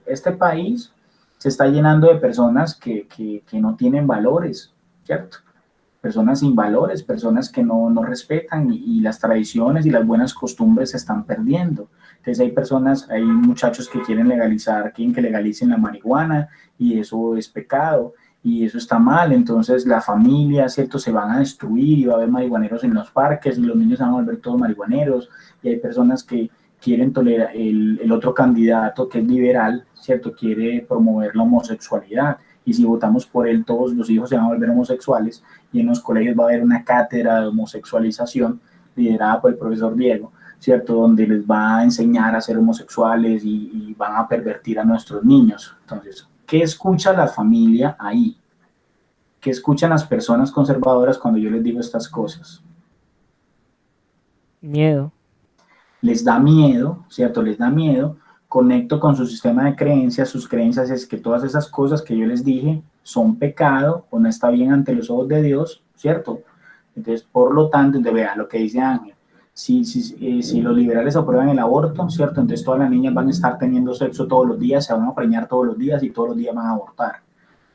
Este país se está llenando de personas que no tienen valores, ¿cierto? Personas sin valores, personas que no respetan y las tradiciones y las buenas costumbres se están perdiendo. Entonces hay muchachos que quieren que legalicen la marihuana y eso es pecado y eso está mal. Entonces la familia, ¿cierto? Se van a destruir y va a haber marihuaneros en los parques y los niños se van a volver todos marihuaneros y hay personas que quieren tolerar, el otro candidato que es liberal, ¿cierto? Quiere promover la homosexualidad y si votamos por él todos los hijos se van a volver homosexuales y en los colegios va a haber una cátedra de homosexualización liderada por el profesor Diego, ¿cierto? Donde les va a enseñar a ser homosexuales y van a pervertir a nuestros niños. Entonces, ¿qué escucha la familia ahí? ¿Qué escuchan las personas conservadoras cuando yo les digo estas cosas? Miedo. Les da miedo, ¿cierto? Les da miedo. Conecto con su sistema de creencias. Sus creencias es que todas esas cosas que yo les dije son pecado o no está bien ante los ojos de Dios, ¿cierto? Entonces, por lo tanto, vea lo que dice Ángel. Si los liberales aprueban el aborto, ¿cierto? Entonces todas las niñas van a estar teniendo sexo todos los días, se van a preñar todos los días y todos los días van a abortar.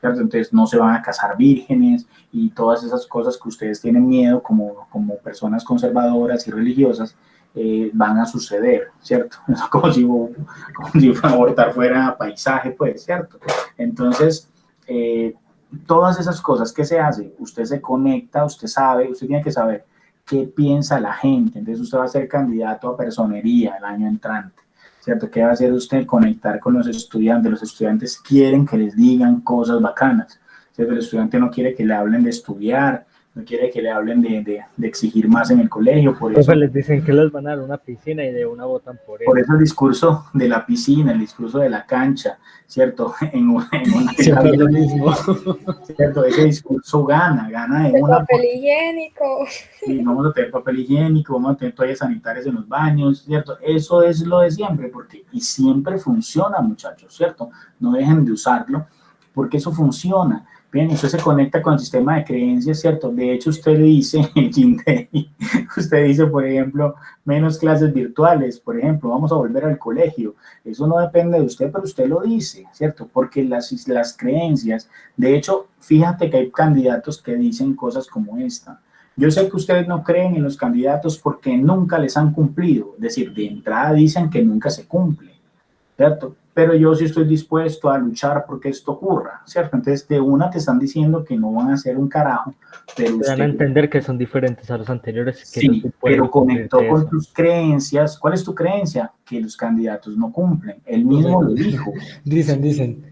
¿cierto? Entonces no se van a casar vírgenes y todas esas cosas que ustedes tienen miedo como personas conservadoras y religiosas, van a suceder, ¿cierto? Como si abortar fuera paisaje, pues, ¿cierto? Entonces, todas esas cosas que se hacen, usted se conecta, usted sabe, usted tiene que saber qué piensa la gente. Entonces usted va a ser candidato a personería el año entrante, ¿cierto? ¿Qué va a hacer usted? Conectar con los estudiantes quieren que les digan cosas bacanas, ¿cierto? El estudiante no quiere que le hablen de estudiar, no quiere que le hablen de exigir más en el colegio, por eso les dicen que les van a dar una piscina y de una votan por por él. eso el discurso de la piscina, el discurso de la cancha, ¿cierto? Siempre es lo mismo. ¿Cierto? Ese discurso gana de El una. papel higiénico. Sí, vamos a tener papel higiénico, vamos a tener toallas sanitarias en los baños, ¿cierto? Eso es lo de siempre, y siempre funciona, muchachos, ¿cierto? No dejen de usarlo, porque eso funciona. Bien, usted se conecta con el sistema de creencias, ¿cierto? De hecho, usted dice, usted dice, por ejemplo, menos clases virtuales, por ejemplo, vamos a volver al colegio. Eso no depende de usted, pero usted lo dice, ¿cierto? Porque las creencias, de hecho, fíjate que hay candidatos que dicen cosas como esta. Yo sé que ustedes no creen en los candidatos porque nunca les han cumplido, es decir, de entrada dicen que nunca se cumple, ¿cierto? Pero yo sí estoy dispuesto a luchar porque esto ocurra, ¿cierto? Entonces, de una te están diciendo que no van a hacer un carajo, pero Te dan a entender que son diferentes a los anteriores. Que sí, no pueden pero conectó cumplir con eso. tus creencias. ¿Cuál es tu creencia? Que los candidatos no cumplen. Él mismo lo dijo. Dicen,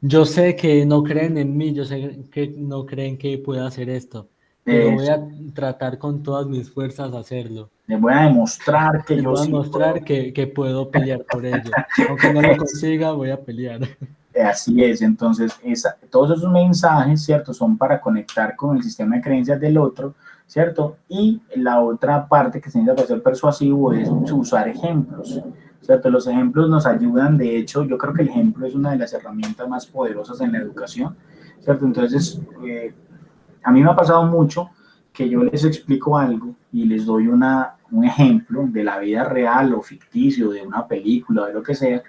yo sé que no creen en mí, yo sé que no creen que pueda hacer esto, pero voy a tratar con todas mis fuerzas hacerlo. Les voy a demostrar que Les yo voy a sí mostrar puedo. que puedo pelear por ello. Aunque no lo consiga, voy a pelear. Así es, entonces todos esos mensajes, ¿cierto? Son para conectar con el sistema de creencias del otro, ¿cierto? Y la otra parte que se necesita para ser persuasivo es usar ejemplos, ¿cierto? Los ejemplos nos ayudan, de hecho, yo creo que el ejemplo es una de las herramientas más poderosas en la educación, ¿cierto? Entonces, a mí me ha pasado mucho que yo les explico algo y les doy un ejemplo de la vida real o ficticio, de una película, de lo que sea,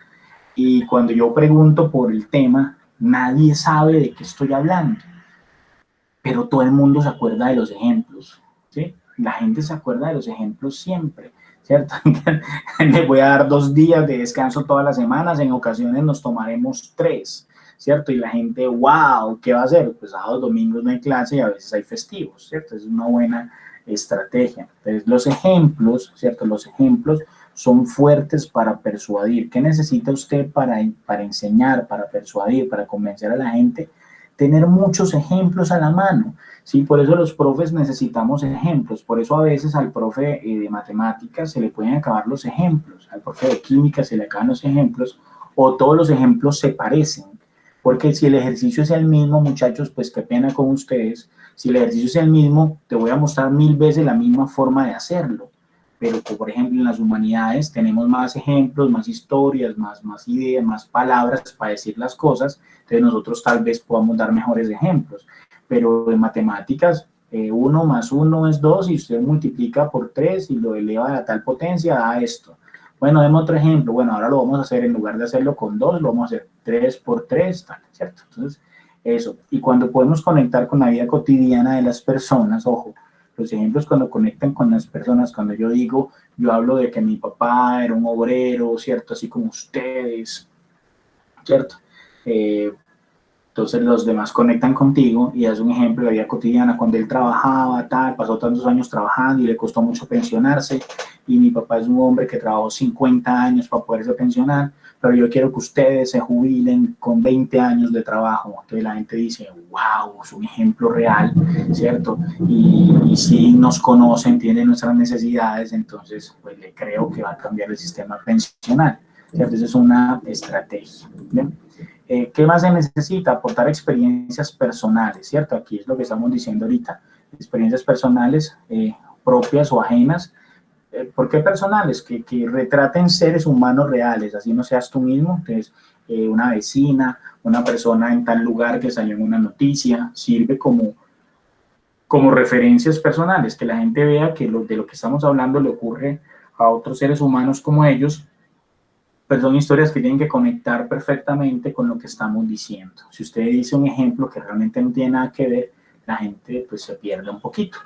y cuando yo pregunto por el tema, nadie sabe de qué estoy hablando, pero todo el mundo se acuerda de los ejemplos, ¿sí? La gente se acuerda de los ejemplos siempre, ¿cierto? Les voy a dar 2 días de descanso todas las semanas, en ocasiones nos tomaremos 3, ¿cierto? Y la gente, wow, ¿qué va a hacer? Pues sábados, domingos no hay clase y a veces hay festivos, ¿cierto? Es una buena estrategia. Entonces, los ejemplos, ¿cierto? Los ejemplos son fuertes para persuadir. ¿Qué necesita usted para enseñar, para persuadir, para convencer a la gente? Tener muchos ejemplos a la mano, ¿sí? Por eso los profes necesitamos ejemplos, por eso a veces al profe de matemáticas se le pueden acabar los ejemplos, al profe de química se le acaban los ejemplos, o todos los ejemplos se parecen, porque si el ejercicio es el mismo, muchachos, pues qué pena con ustedes, si el ejercicio es el mismo, te voy a mostrar 1000 veces la misma forma de hacerlo, pero por ejemplo en las humanidades tenemos más ejemplos, más historias, más ideas, más palabras para decir las cosas, entonces nosotros tal vez podamos dar mejores ejemplos, pero en matemáticas 1 más 1 es 2 y usted multiplica por 3 y lo eleva a tal potencia, da esto. Bueno, demos otro ejemplo, bueno, ahora lo vamos a hacer, en lugar de hacerlo con 2, lo vamos a hacer 3 por 3, tal, ¿cierto? Entonces, eso, y cuando podemos conectar con la vida cotidiana de las personas, ojo, los ejemplos cuando conectan con las personas, cuando yo hablo de que mi papá era un obrero, ¿cierto? Así como ustedes, ¿cierto? Entonces los demás conectan contigo y das un ejemplo de la vida cotidiana, cuando él trabajaba, tal, pasó tantos años trabajando y le costó mucho pensionarse, y mi papá es un hombre que trabajó 50 años para poderse pensionar, pero yo quiero que ustedes se jubilen con 20 años de trabajo. Entonces la gente dice, wow, es un ejemplo real, ¿cierto? Y si nos conoce, entiende nuestras necesidades, entonces pues le creo que va a cambiar el sistema pensional, ¿cierto? Esa es una estrategia, ¿bien? ¿Qué más se necesita? Aportar experiencias personales, ¿cierto? Aquí es lo que estamos diciendo ahorita, experiencias personales propias o ajenas. ¿Por qué personales? Que retraten seres humanos reales, así no seas tú mismo, entonces una vecina, una persona en tal lugar que salió en una noticia, sirve como referencias personales, que la gente vea que de lo que estamos hablando le ocurre a otros seres humanos como ellos, pero son historias que tienen que conectar perfectamente con lo que estamos diciendo. Si usted dice un ejemplo que realmente no tiene nada que ver, la gente pues se pierde un poquito.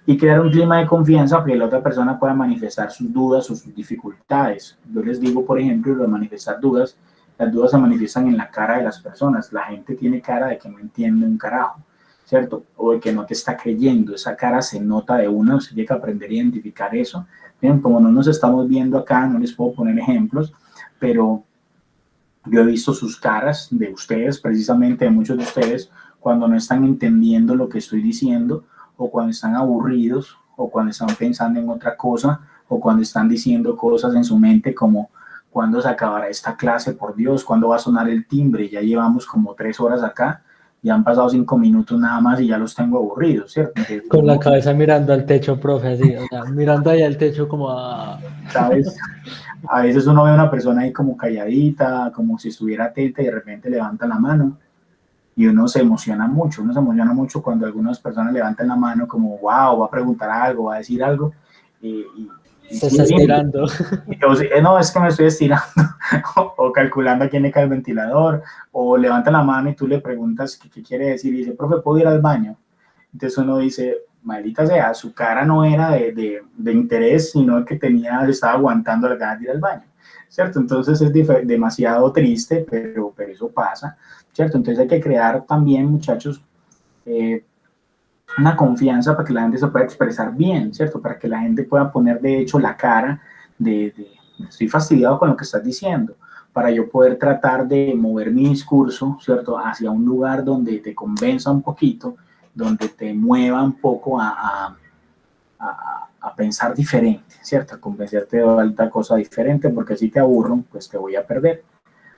Y crear un clima de confianza para que la otra persona pueda manifestar sus dudas o sus dificultades. Yo les digo, por ejemplo, lo de manifestar dudas, las dudas se manifiestan en la cara de las personas. La gente tiene cara de que no entiende un carajo, ¿cierto? O de que no te está creyendo. Esa cara se nota de una, usted tiene que aprender a identificar eso. Bien, como no nos estamos viendo acá, no les puedo poner ejemplos, pero yo he visto sus caras de ustedes, precisamente de muchos de ustedes, cuando no están entendiendo lo que estoy diciendo, o cuando están aburridos, o cuando están pensando en otra cosa, o cuando están diciendo cosas en su mente como, ¿cuándo se acabará esta clase? Por Dios, ¿cuándo va a sonar el timbre? Ya llevamos como 3 horas acá, ya han pasado 5 minutos nada más y ya los tengo aburridos, ¿cierto? Entonces, Con la cabeza mirando al techo, profe, así, o sea, mirando ahí al techo como a... ¿sabes? A veces uno ve a una persona ahí como calladita, como si estuviera atenta y de repente levanta la mano y uno se emociona mucho cuando algunas personas levantan la mano como, wow, va a preguntar algo, va a decir algo. Se está estirando. No, es que me estoy estirando o calculando a quién le cae el ventilador, o levanta la mano y tú le preguntas qué quiere decir y dice, profe, ¿puedo ir al baño? Entonces uno dice, maldita sea, su cara no era de interés, sino que estaba aguantando las ganas de ir al baño, ¿cierto? Entonces es demasiado triste, pero eso pasa, ¿cierto? Entonces hay que crear también, muchachos, una confianza para que la gente se pueda expresar bien, ¿cierto? Para que la gente pueda poner de hecho la cara de estoy fastidiado con lo que estás diciendo, para yo poder tratar de mover mi discurso, ¿cierto? Hacia un lugar donde te convenza un poquito, donde te mueva un poco a pensar diferente, ¿cierto? A convencerte de otra cosa diferente, porque si te aburro, pues te voy a perder.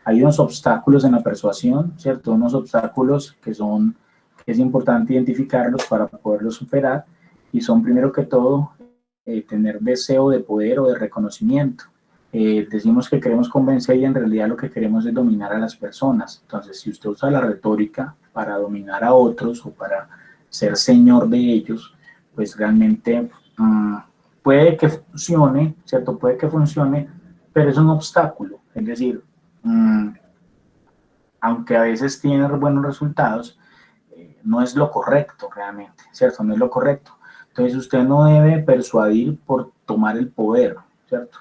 Hay unos obstáculos en la persuasión, ¿cierto? Unos obstáculos que es importante identificarlos para poderlos superar, y son primero que todo tener deseo de poder o de reconocimiento. Decimos que queremos convencer y en realidad lo que queremos es dominar a las personas. Entonces, si usted usa la retórica para dominar a otros o para ser señor de ellos, pues realmente puede que funcione, ¿cierto? Puede que funcione, pero es un obstáculo. Es decir, aunque a veces tiene buenos resultados, no es lo correcto realmente, ¿cierto? No es lo correcto. Entonces usted no debe persuadir por tomar el poder, ¿cierto?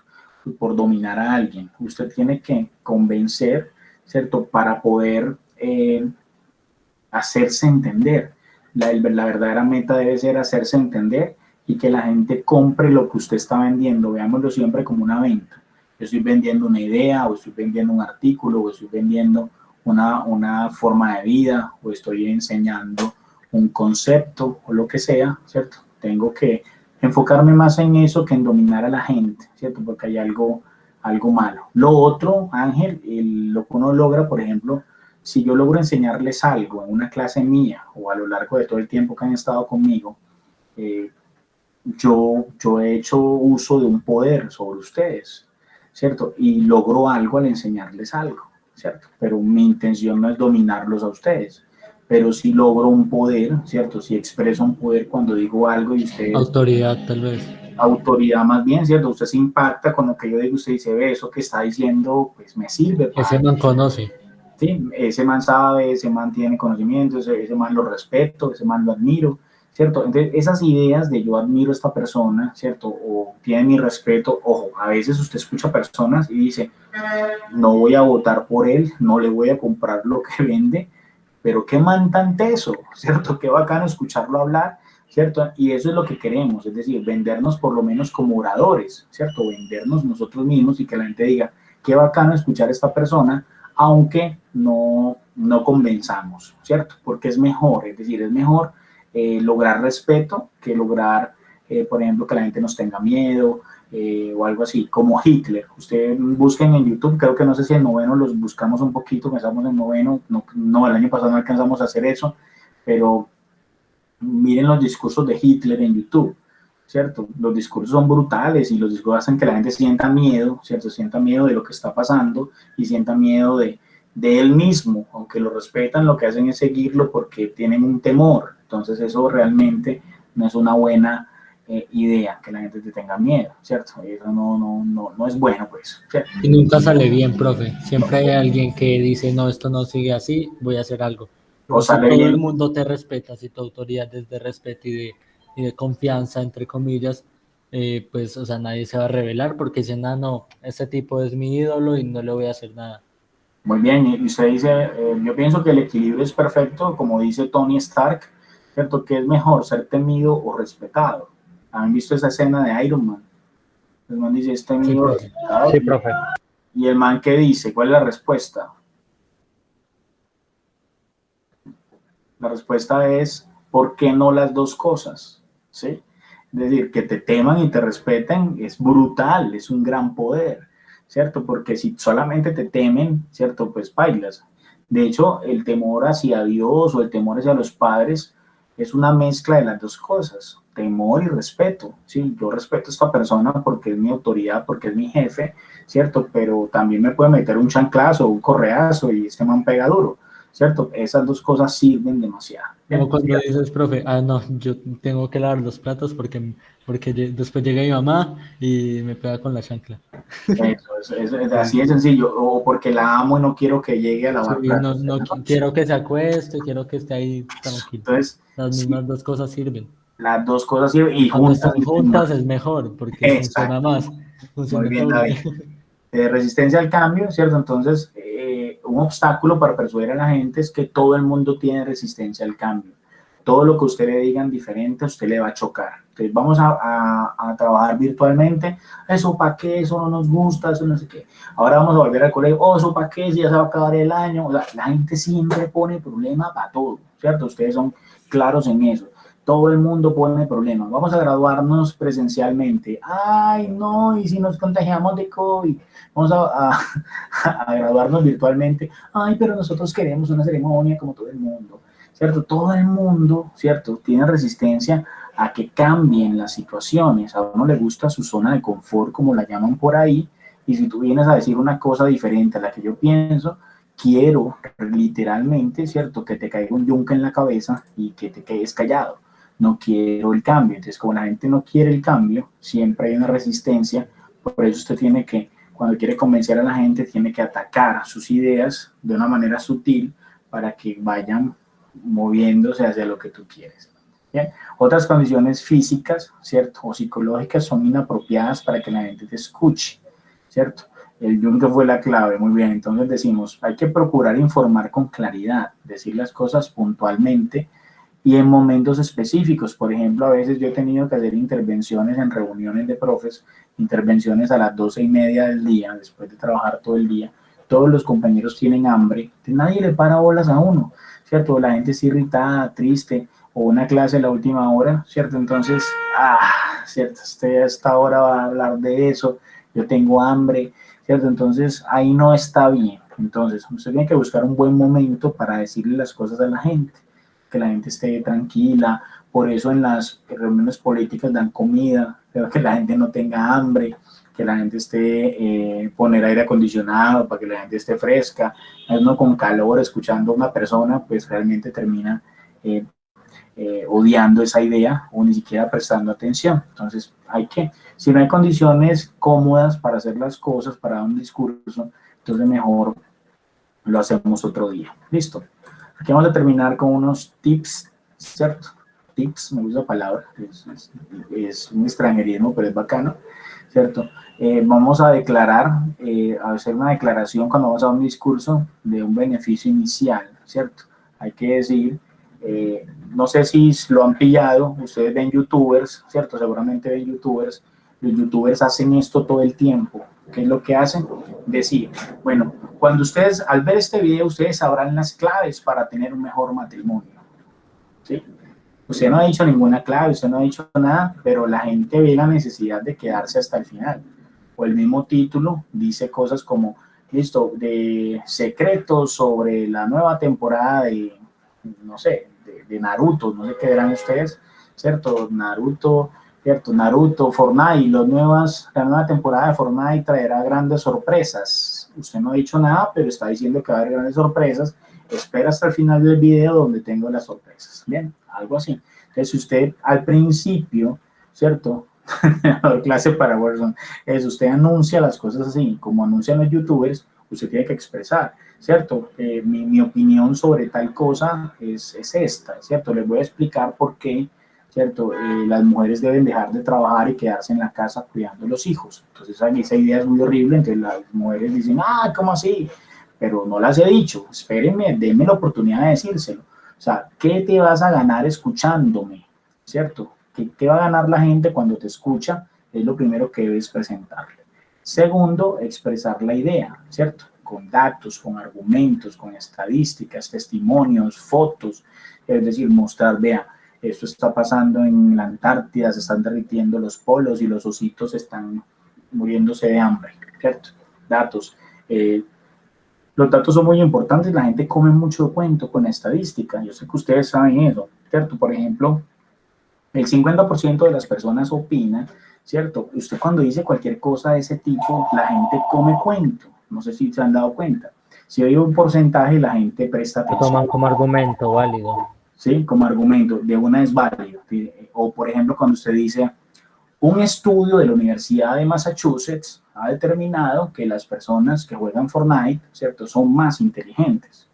Por dominar a alguien. Usted tiene que convencer, ¿cierto? Para poder hacerse entender. La verdadera meta debe ser hacerse entender y que la gente compre lo que usted está vendiendo. Veámoslo siempre como una venta. Yo estoy vendiendo una idea, o estoy vendiendo un artículo, o estoy vendiendo una forma de vida, o estoy enseñando un concepto, o lo que sea, ¿cierto? Tengo que enfocarme más en eso que en dominar a la gente, ¿cierto? Porque hay algo malo. Lo otro, Ángel, lo que uno logra, por ejemplo, si yo logro enseñarles algo en una clase mía o a lo largo de todo el tiempo que han estado conmigo, yo he hecho uso de un poder sobre ustedes, ¿cierto? Y logro algo al enseñarles algo, ¿cierto? Pero mi intención no es dominarlos a ustedes, pero sí logro un poder, ¿cierto? Sí expreso un poder cuando digo algo y ustedes... Autoridad, tal vez. Autoridad más bien, ¿cierto? Usted se impacta con lo que yo digo, usted dice, ve, eso que está diciendo, pues me sirve. Ese man conoce. Sí, ese man sabe, ese man tiene conocimiento, ese man lo respeto, ese man lo admiro, ¿cierto? Entonces, esas ideas de yo admiro a esta persona, ¿cierto? O tiene mi respeto, ojo, a veces usted escucha personas y dice, no voy a votar por él, no le voy a comprar lo que vende, pero qué man tan teso, ¿cierto? Qué bacano escucharlo hablar, ¿cierto? Y eso es lo que queremos, es decir, vendernos por lo menos como oradores, ¿cierto? Vendernos nosotros mismos y que la gente diga, qué bacano escuchar a esta persona, aunque no convenzamos, ¿cierto? Porque es mejor, es decir, es mejor lograr respeto que lograr, por ejemplo, que la gente nos tenga miedo o algo así, como Hitler. Ustedes busquen en YouTube, creo que no sé si en noveno los buscamos un poquito, pensamos en noveno, no, el año pasado no alcanzamos a hacer eso, pero miren los discursos de Hitler en YouTube, ¿cierto? Los discursos son brutales y los discursos hacen que la gente sienta miedo, ¿cierto? Sienta miedo de lo que está pasando y sienta miedo de él mismo, aunque lo respetan, lo que hacen es seguirlo porque tienen un temor. Entonces eso realmente no es una buena idea, que la gente te tenga miedo, ¿cierto? Eso no es bueno, pues, ¿cierto? Y nunca sale bien, profe. Siempre hay alguien que dice, no, esto no sigue así, voy a hacer algo. O Pero si sale todo el bien, mundo te respeta, si tu autoridad es de respeto y de confianza, entre comillas, pues, o sea, nadie se va a rebelar porque dice, no, no, este tipo es mi ídolo y no le voy a hacer nada. muy bien, y usted dice, yo pienso que el equilibrio es perfecto, como dice Tony Stark, ¿cierto? ¿Qué es mejor, ser temido o respetado? ¿Han visto esa escena de Iron Man? El man dice, es Sí, temido o profe. respetado. Sí, profe. Y el man, ¿qué dice? ¿Cuál es la respuesta? La respuesta es, ¿por qué no las dos cosas? ¿Sí? Es decir, que te teman y te respeten es brutal, es un gran poder, ¿cierto? Porque si solamente te temen, ¿cierto? Pues bailas. De hecho, el temor hacia Dios o el temor hacia los padres es una mezcla de las dos cosas, temor y respeto. Sí, yo respeto a esta persona porque es mi autoridad, porque es mi jefe, ¿cierto? Pero también me puede meter un chanclazo o un correazo y este man pega duro, ¿cierto? Esas dos cosas sirven demasiado. Como cuando dices, profe, ah, no, yo tengo que lavar los platos porque después llega mi mamá y me pega con la chancla. Eso, es así de sencillo. O porque la amo y no quiero que llegue a Sí, lavar no, platos. no quiero que se acueste, quiero que esté ahí tranquilo. Entonces, Las sí, mismas dos cosas sirven. las dos cosas sirven y Cuando juntas están sirven juntas más. es mejor porque funciona Exacto. más, Muy funciona el bien, doble. David. Resistencia al cambio, ¿cierto? Entonces, un obstáculo para persuadir a la gente es que todo el mundo tiene resistencia al cambio. Todo lo que usted le digan diferente, a usted le va a chocar. Entonces, vamos a trabajar virtualmente. ¿Eso para qué? Eso no nos gusta, eso no sé qué. Ahora vamos a volver al colegio. Oh, ¿eso para qué? Si ya se va a acabar el año. O sea, la gente siempre pone problema para todo, ¿cierto? Ustedes son claros en eso. Todo el mundo pone problemas. Vamos a graduarnos presencialmente. Ay, no, y si nos contagiamos de COVID, vamos a graduarnos virtualmente. Ay, pero nosotros queremos una ceremonia como todo el mundo, ¿cierto? Todo el mundo, ¿cierto? Tiene resistencia a que cambien las situaciones. A uno le gusta su zona de confort, como la llaman por ahí, y si tú vienes a decir una cosa diferente a la que yo pienso, quiero literalmente, ¿cierto? Que te caiga un yunque en la cabeza y que te quedes callado. No quiero el cambio. Entonces, como la gente no quiere el cambio, siempre hay una resistencia. Por eso usted tiene que, cuando quiere convencer a la gente, tiene que atacar sus ideas de una manera sutil para que vayan moviéndose hacia lo que tú quieres. ¿Bien? Otras condiciones físicas, ¿cierto? O psicológicas son inapropiadas para que la gente te escuche, ¿cierto? El yunque fue la clave, muy bien. Entonces decimos, hay que procurar informar con claridad, decir las cosas puntualmente y en momentos específicos. Por ejemplo, a veces yo he tenido que hacer intervenciones en reuniones de profes, intervenciones a las 12:30 del día, después de trabajar todo el día. Todos los compañeros tienen hambre, nadie le para bolas a uno, ¿cierto? La gente está irritada, triste, o una clase a la última hora, ¿cierto? Entonces, ¿cierto? Usted a esta hora va a hablar de eso, yo tengo hambre, ¿cierto? Entonces, ahí no está bien. Entonces, usted tiene que buscar un buen momento para decirle las cosas a la gente, que la gente esté tranquila. Por eso en las reuniones políticas dan comida, pero que la gente no tenga hambre, que la gente esté, poner aire acondicionado para que la gente esté fresca. Uno con calor escuchando a una persona, pues realmente termina odiando esa idea o ni siquiera prestando atención. Entonces si no hay condiciones cómodas para hacer las cosas, para dar un discurso, entonces mejor lo hacemos otro día. Listo. Aquí vamos a terminar con unos tips, ¿cierto? Tips, me gusta la palabra, es un extranjerismo, pero es bacano, ¿cierto? Vamos a declarar, a hacer una declaración cuando vamos a dar un discurso de un beneficio inicial, ¿cierto? Hay que decir, no sé si lo han pillado, ustedes ven youtubers, ¿cierto? Seguramente ven youtubers, los youtubers hacen esto todo el tiempo. ¿Qué es lo que hacen? Decir, bueno, cuando ustedes, al ver este video, ustedes sabrán las claves para tener un mejor matrimonio, ¿sí? Usted no ha dicho ninguna clave, usted no ha dicho nada, pero la gente ve la necesidad de quedarse hasta el final. O el mismo título dice cosas como, listo, de secretos sobre la nueva temporada de, no sé, de Naruto, no sé qué verán ustedes, ¿cierto? Naruto, ¿cierto? Naruto, Fortnite, la nueva temporada de Fortnite traerá grandes sorpresas. Usted no ha dicho nada, pero está diciendo que va a haber grandes sorpresas. Espera hasta el final del video donde tengo las sorpresas. Bien, algo así. Entonces, si usted al principio ¿cierto? Clase para Warzone. Es usted anuncia las cosas así, como anuncian los youtubers, usted tiene que expresar, ¿cierto? Mi opinión sobre tal cosa es esta, ¿cierto? Les voy a explicar por qué, ¿cierto? Las mujeres deben dejar de trabajar y quedarse en la casa cuidando a los hijos. Entonces, esa idea es muy horrible, entonces las mujeres dicen, ¿cómo así? Pero no las he dicho, espérenme, denme la oportunidad de decírselo. O sea, ¿qué te vas a ganar escuchándome? ¿Cierto? ¿Qué va a ganar la gente cuando te escucha? Es lo primero que debes presentarle. Segundo, expresar la idea, ¿cierto? Con datos, con argumentos, con estadísticas, testimonios, fotos, es decir, mostrar, vea, esto está pasando en la Antártida, se están derritiendo los polos y los ositos están muriéndose de hambre, ¿cierto? Datos. Los datos son muy importantes, la gente come mucho cuento con estadística, yo sé que ustedes saben eso, ¿cierto? Por ejemplo, el 50% de las personas opinan, ¿cierto? Usted cuando dice cualquier cosa de ese tipo, la gente come cuento, no sé si se han dado cuenta. Si hay un porcentaje, la gente presta Lo atención. toman como argumento válido. Sí, como argumento, de una es válido. O por ejemplo, cuando usted dice, un estudio de la Universidad de Massachusetts ha determinado que las personas que juegan Fortnite, ¿cierto?, son más inteligentes.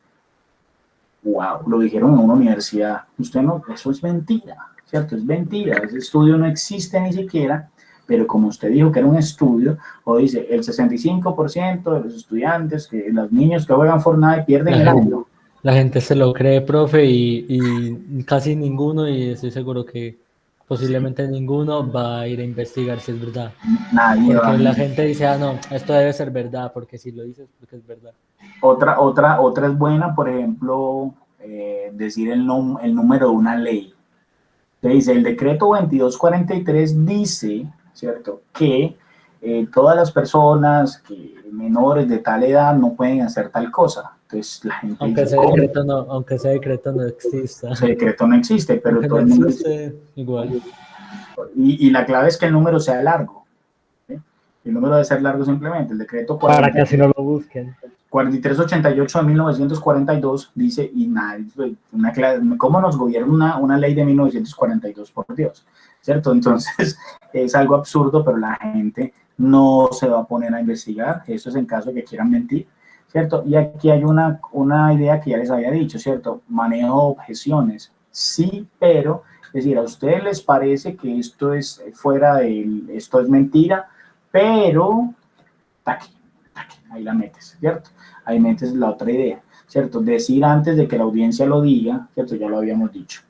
Wow, lo dijeron en una universidad. Usted no, eso es mentira, ¿cierto? Es mentira. Ese estudio no existe ni siquiera, pero como usted dijo que era un estudio, o dice, el 65% de los estudiantes, que los niños que juegan Fortnite pierden el año. La gente se lo cree, profe, y casi ninguno, y estoy seguro que posiblemente ninguno va a ir a investigar si es verdad. Nadie va. Porque la gente dice, no, esto debe ser verdad, porque si lo dices, porque es verdad. Otra es buena, por ejemplo, decir el número de una ley. Se dice, el decreto 2243 dice, ¿cierto?, que todas las personas menores de tal edad no pueden hacer tal cosa. Entonces la gente aunque dice, ese decreto no exista. ese decreto no existe, pero aunque todo no el mundo existe, igual. Y la clave es que el número sea largo. ¿Sí? El número debe ser largo simplemente. El decreto Para que así no lo busquen. 4388 de 1942 dice, y nada, ¿cómo nos gobierna una ley de 1942? Por Dios, ¿cierto? Entonces es algo absurdo, pero la gente no se va a poner a investigar. Eso es en caso de que quieran mentir, ¿cierto? Y aquí hay una idea que ya les había dicho, ¿cierto? Manejo objeciones. Sí, pero, es decir, a ustedes les parece que esto es esto es mentira, pero ahí la metes, ¿cierto? Ahí metes la otra idea, ¿cierto? Decir antes de que la audiencia lo diga, ¿cierto? Ya lo habíamos dicho.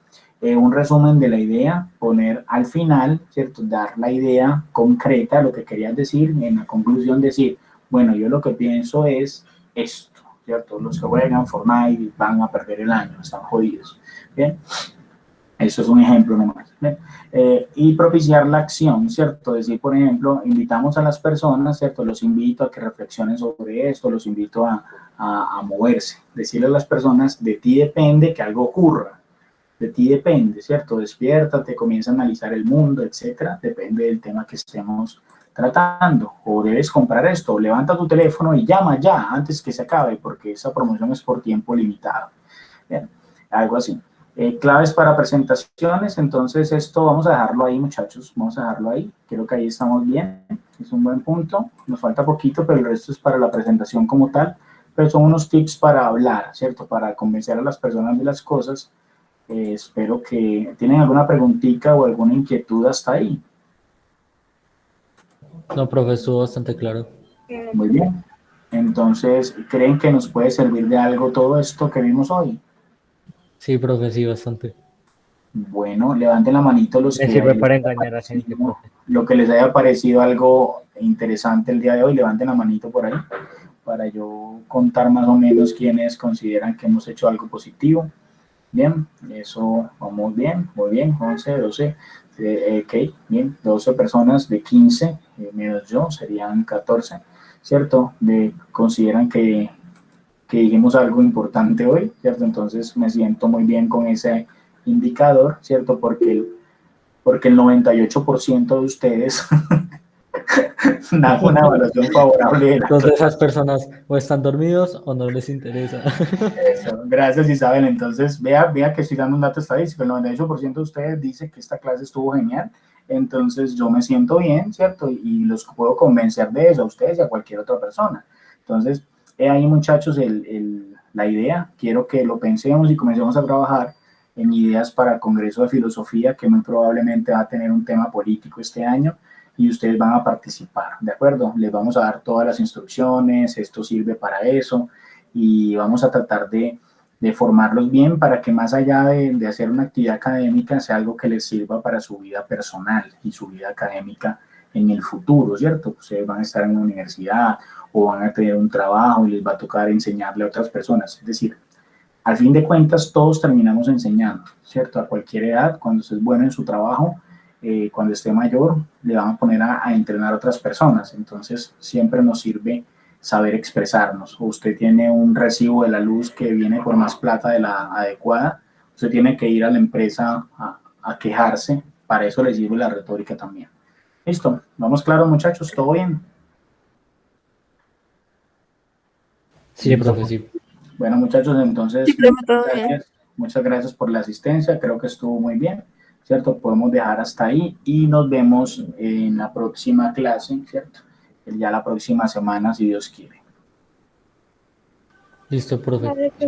Un resumen de la idea, poner al final, ¿cierto? Dar la idea concreta, lo que querías decir, en la conclusión decir, bueno, yo lo que pienso es esto, ¿cierto? Los que juegan Fortnite van a perder el año, están jodidos, ¿bien? Eso es un ejemplo nomás. Y propiciar la acción, ¿cierto? Decir, por ejemplo, invitamos a las personas, ¿cierto? Los invito a que reflexionen sobre esto, los invito a moverse. Decirle a las personas, de ti depende que algo ocurra. De ti depende, ¿cierto? Despiértate, comienza a analizar el mundo, etcétera. Depende del tema que estemos tratando. O debes comprar esto, o levanta tu teléfono y llama ya antes que se acabe, porque esa promoción es por tiempo limitado. Bien, algo así. Claves para presentaciones, entonces esto vamos a dejarlo ahí, muchachos, vamos a dejarlo ahí, creo que ahí estamos bien, es un buen punto, nos falta poquito, pero el resto es para la presentación como tal, pero son unos tips para hablar, ¿cierto? Para convencer a las personas de las cosas. Espero que tienen alguna preguntita o alguna inquietud hasta ahí. No, profe, estuvo bastante claro. Muy bien, entonces, ¿creen que nos puede servir de algo todo esto que vimos hoy? Sí, profe, sí, bastante. Bueno, levanten la manito los Me que sirve para engañar a gente, profe. lo que les haya parecido algo interesante el día de hoy, levanten la manito por ahí para yo contar más o menos quiénes consideran que hemos hecho algo positivo. Bien, eso vamos bien, muy bien, 11, 12, ok, bien, 12 personas de 15, menos yo, serían 14, ¿cierto? Consideran que dijimos algo importante hoy, ¿cierto? Entonces me siento muy bien con ese indicador, ¿cierto? Porque el 98% de ustedes da una evaluación favorable. Entonces esas personas o están dormidos o no les interesa. Eso, gracias Isabel. Entonces vea que estoy dando un dato estadístico, el 98% de ustedes dice que esta clase estuvo genial, entonces yo me siento bien, ¿cierto? Y los puedo convencer de eso a ustedes y a cualquier otra persona. Entonces, ahí muchachos la idea, quiero que lo pensemos y comencemos a trabajar en ideas para el Congreso de Filosofía, que muy probablemente va a tener un tema político este año, y ustedes van a participar, ¿de acuerdo? Les vamos a dar todas las instrucciones, esto sirve para eso, y vamos a tratar de formarlos bien para que más allá de hacer una actividad académica sea algo que les sirva para su vida personal y su vida académica en el futuro, ¿cierto? Ustedes van a estar en una universidad o van a tener un trabajo y les va a tocar enseñarle a otras personas, es decir, al fin de cuentas todos terminamos enseñando, ¿cierto? A cualquier edad, cuando estés bueno en su trabajo, cuando esté mayor, le van a poner a entrenar a otras personas, entonces siempre nos sirve saber expresarnos. O usted tiene un recibo de la luz que viene por más plata de la adecuada, usted tiene que ir a la empresa a quejarse, para eso le sirve la retórica también. Listo, vamos claros muchachos, ¿todo bien? Sí, profe, sí. Bueno muchachos, entonces Sí, profe, todo bien. muchas gracias por la asistencia, creo que estuvo muy bien, ¿cierto? Podemos dejar hasta ahí y nos vemos en la próxima clase, ¿cierto? Ya la próxima semana, si Dios quiere. Listo, profe. Vale,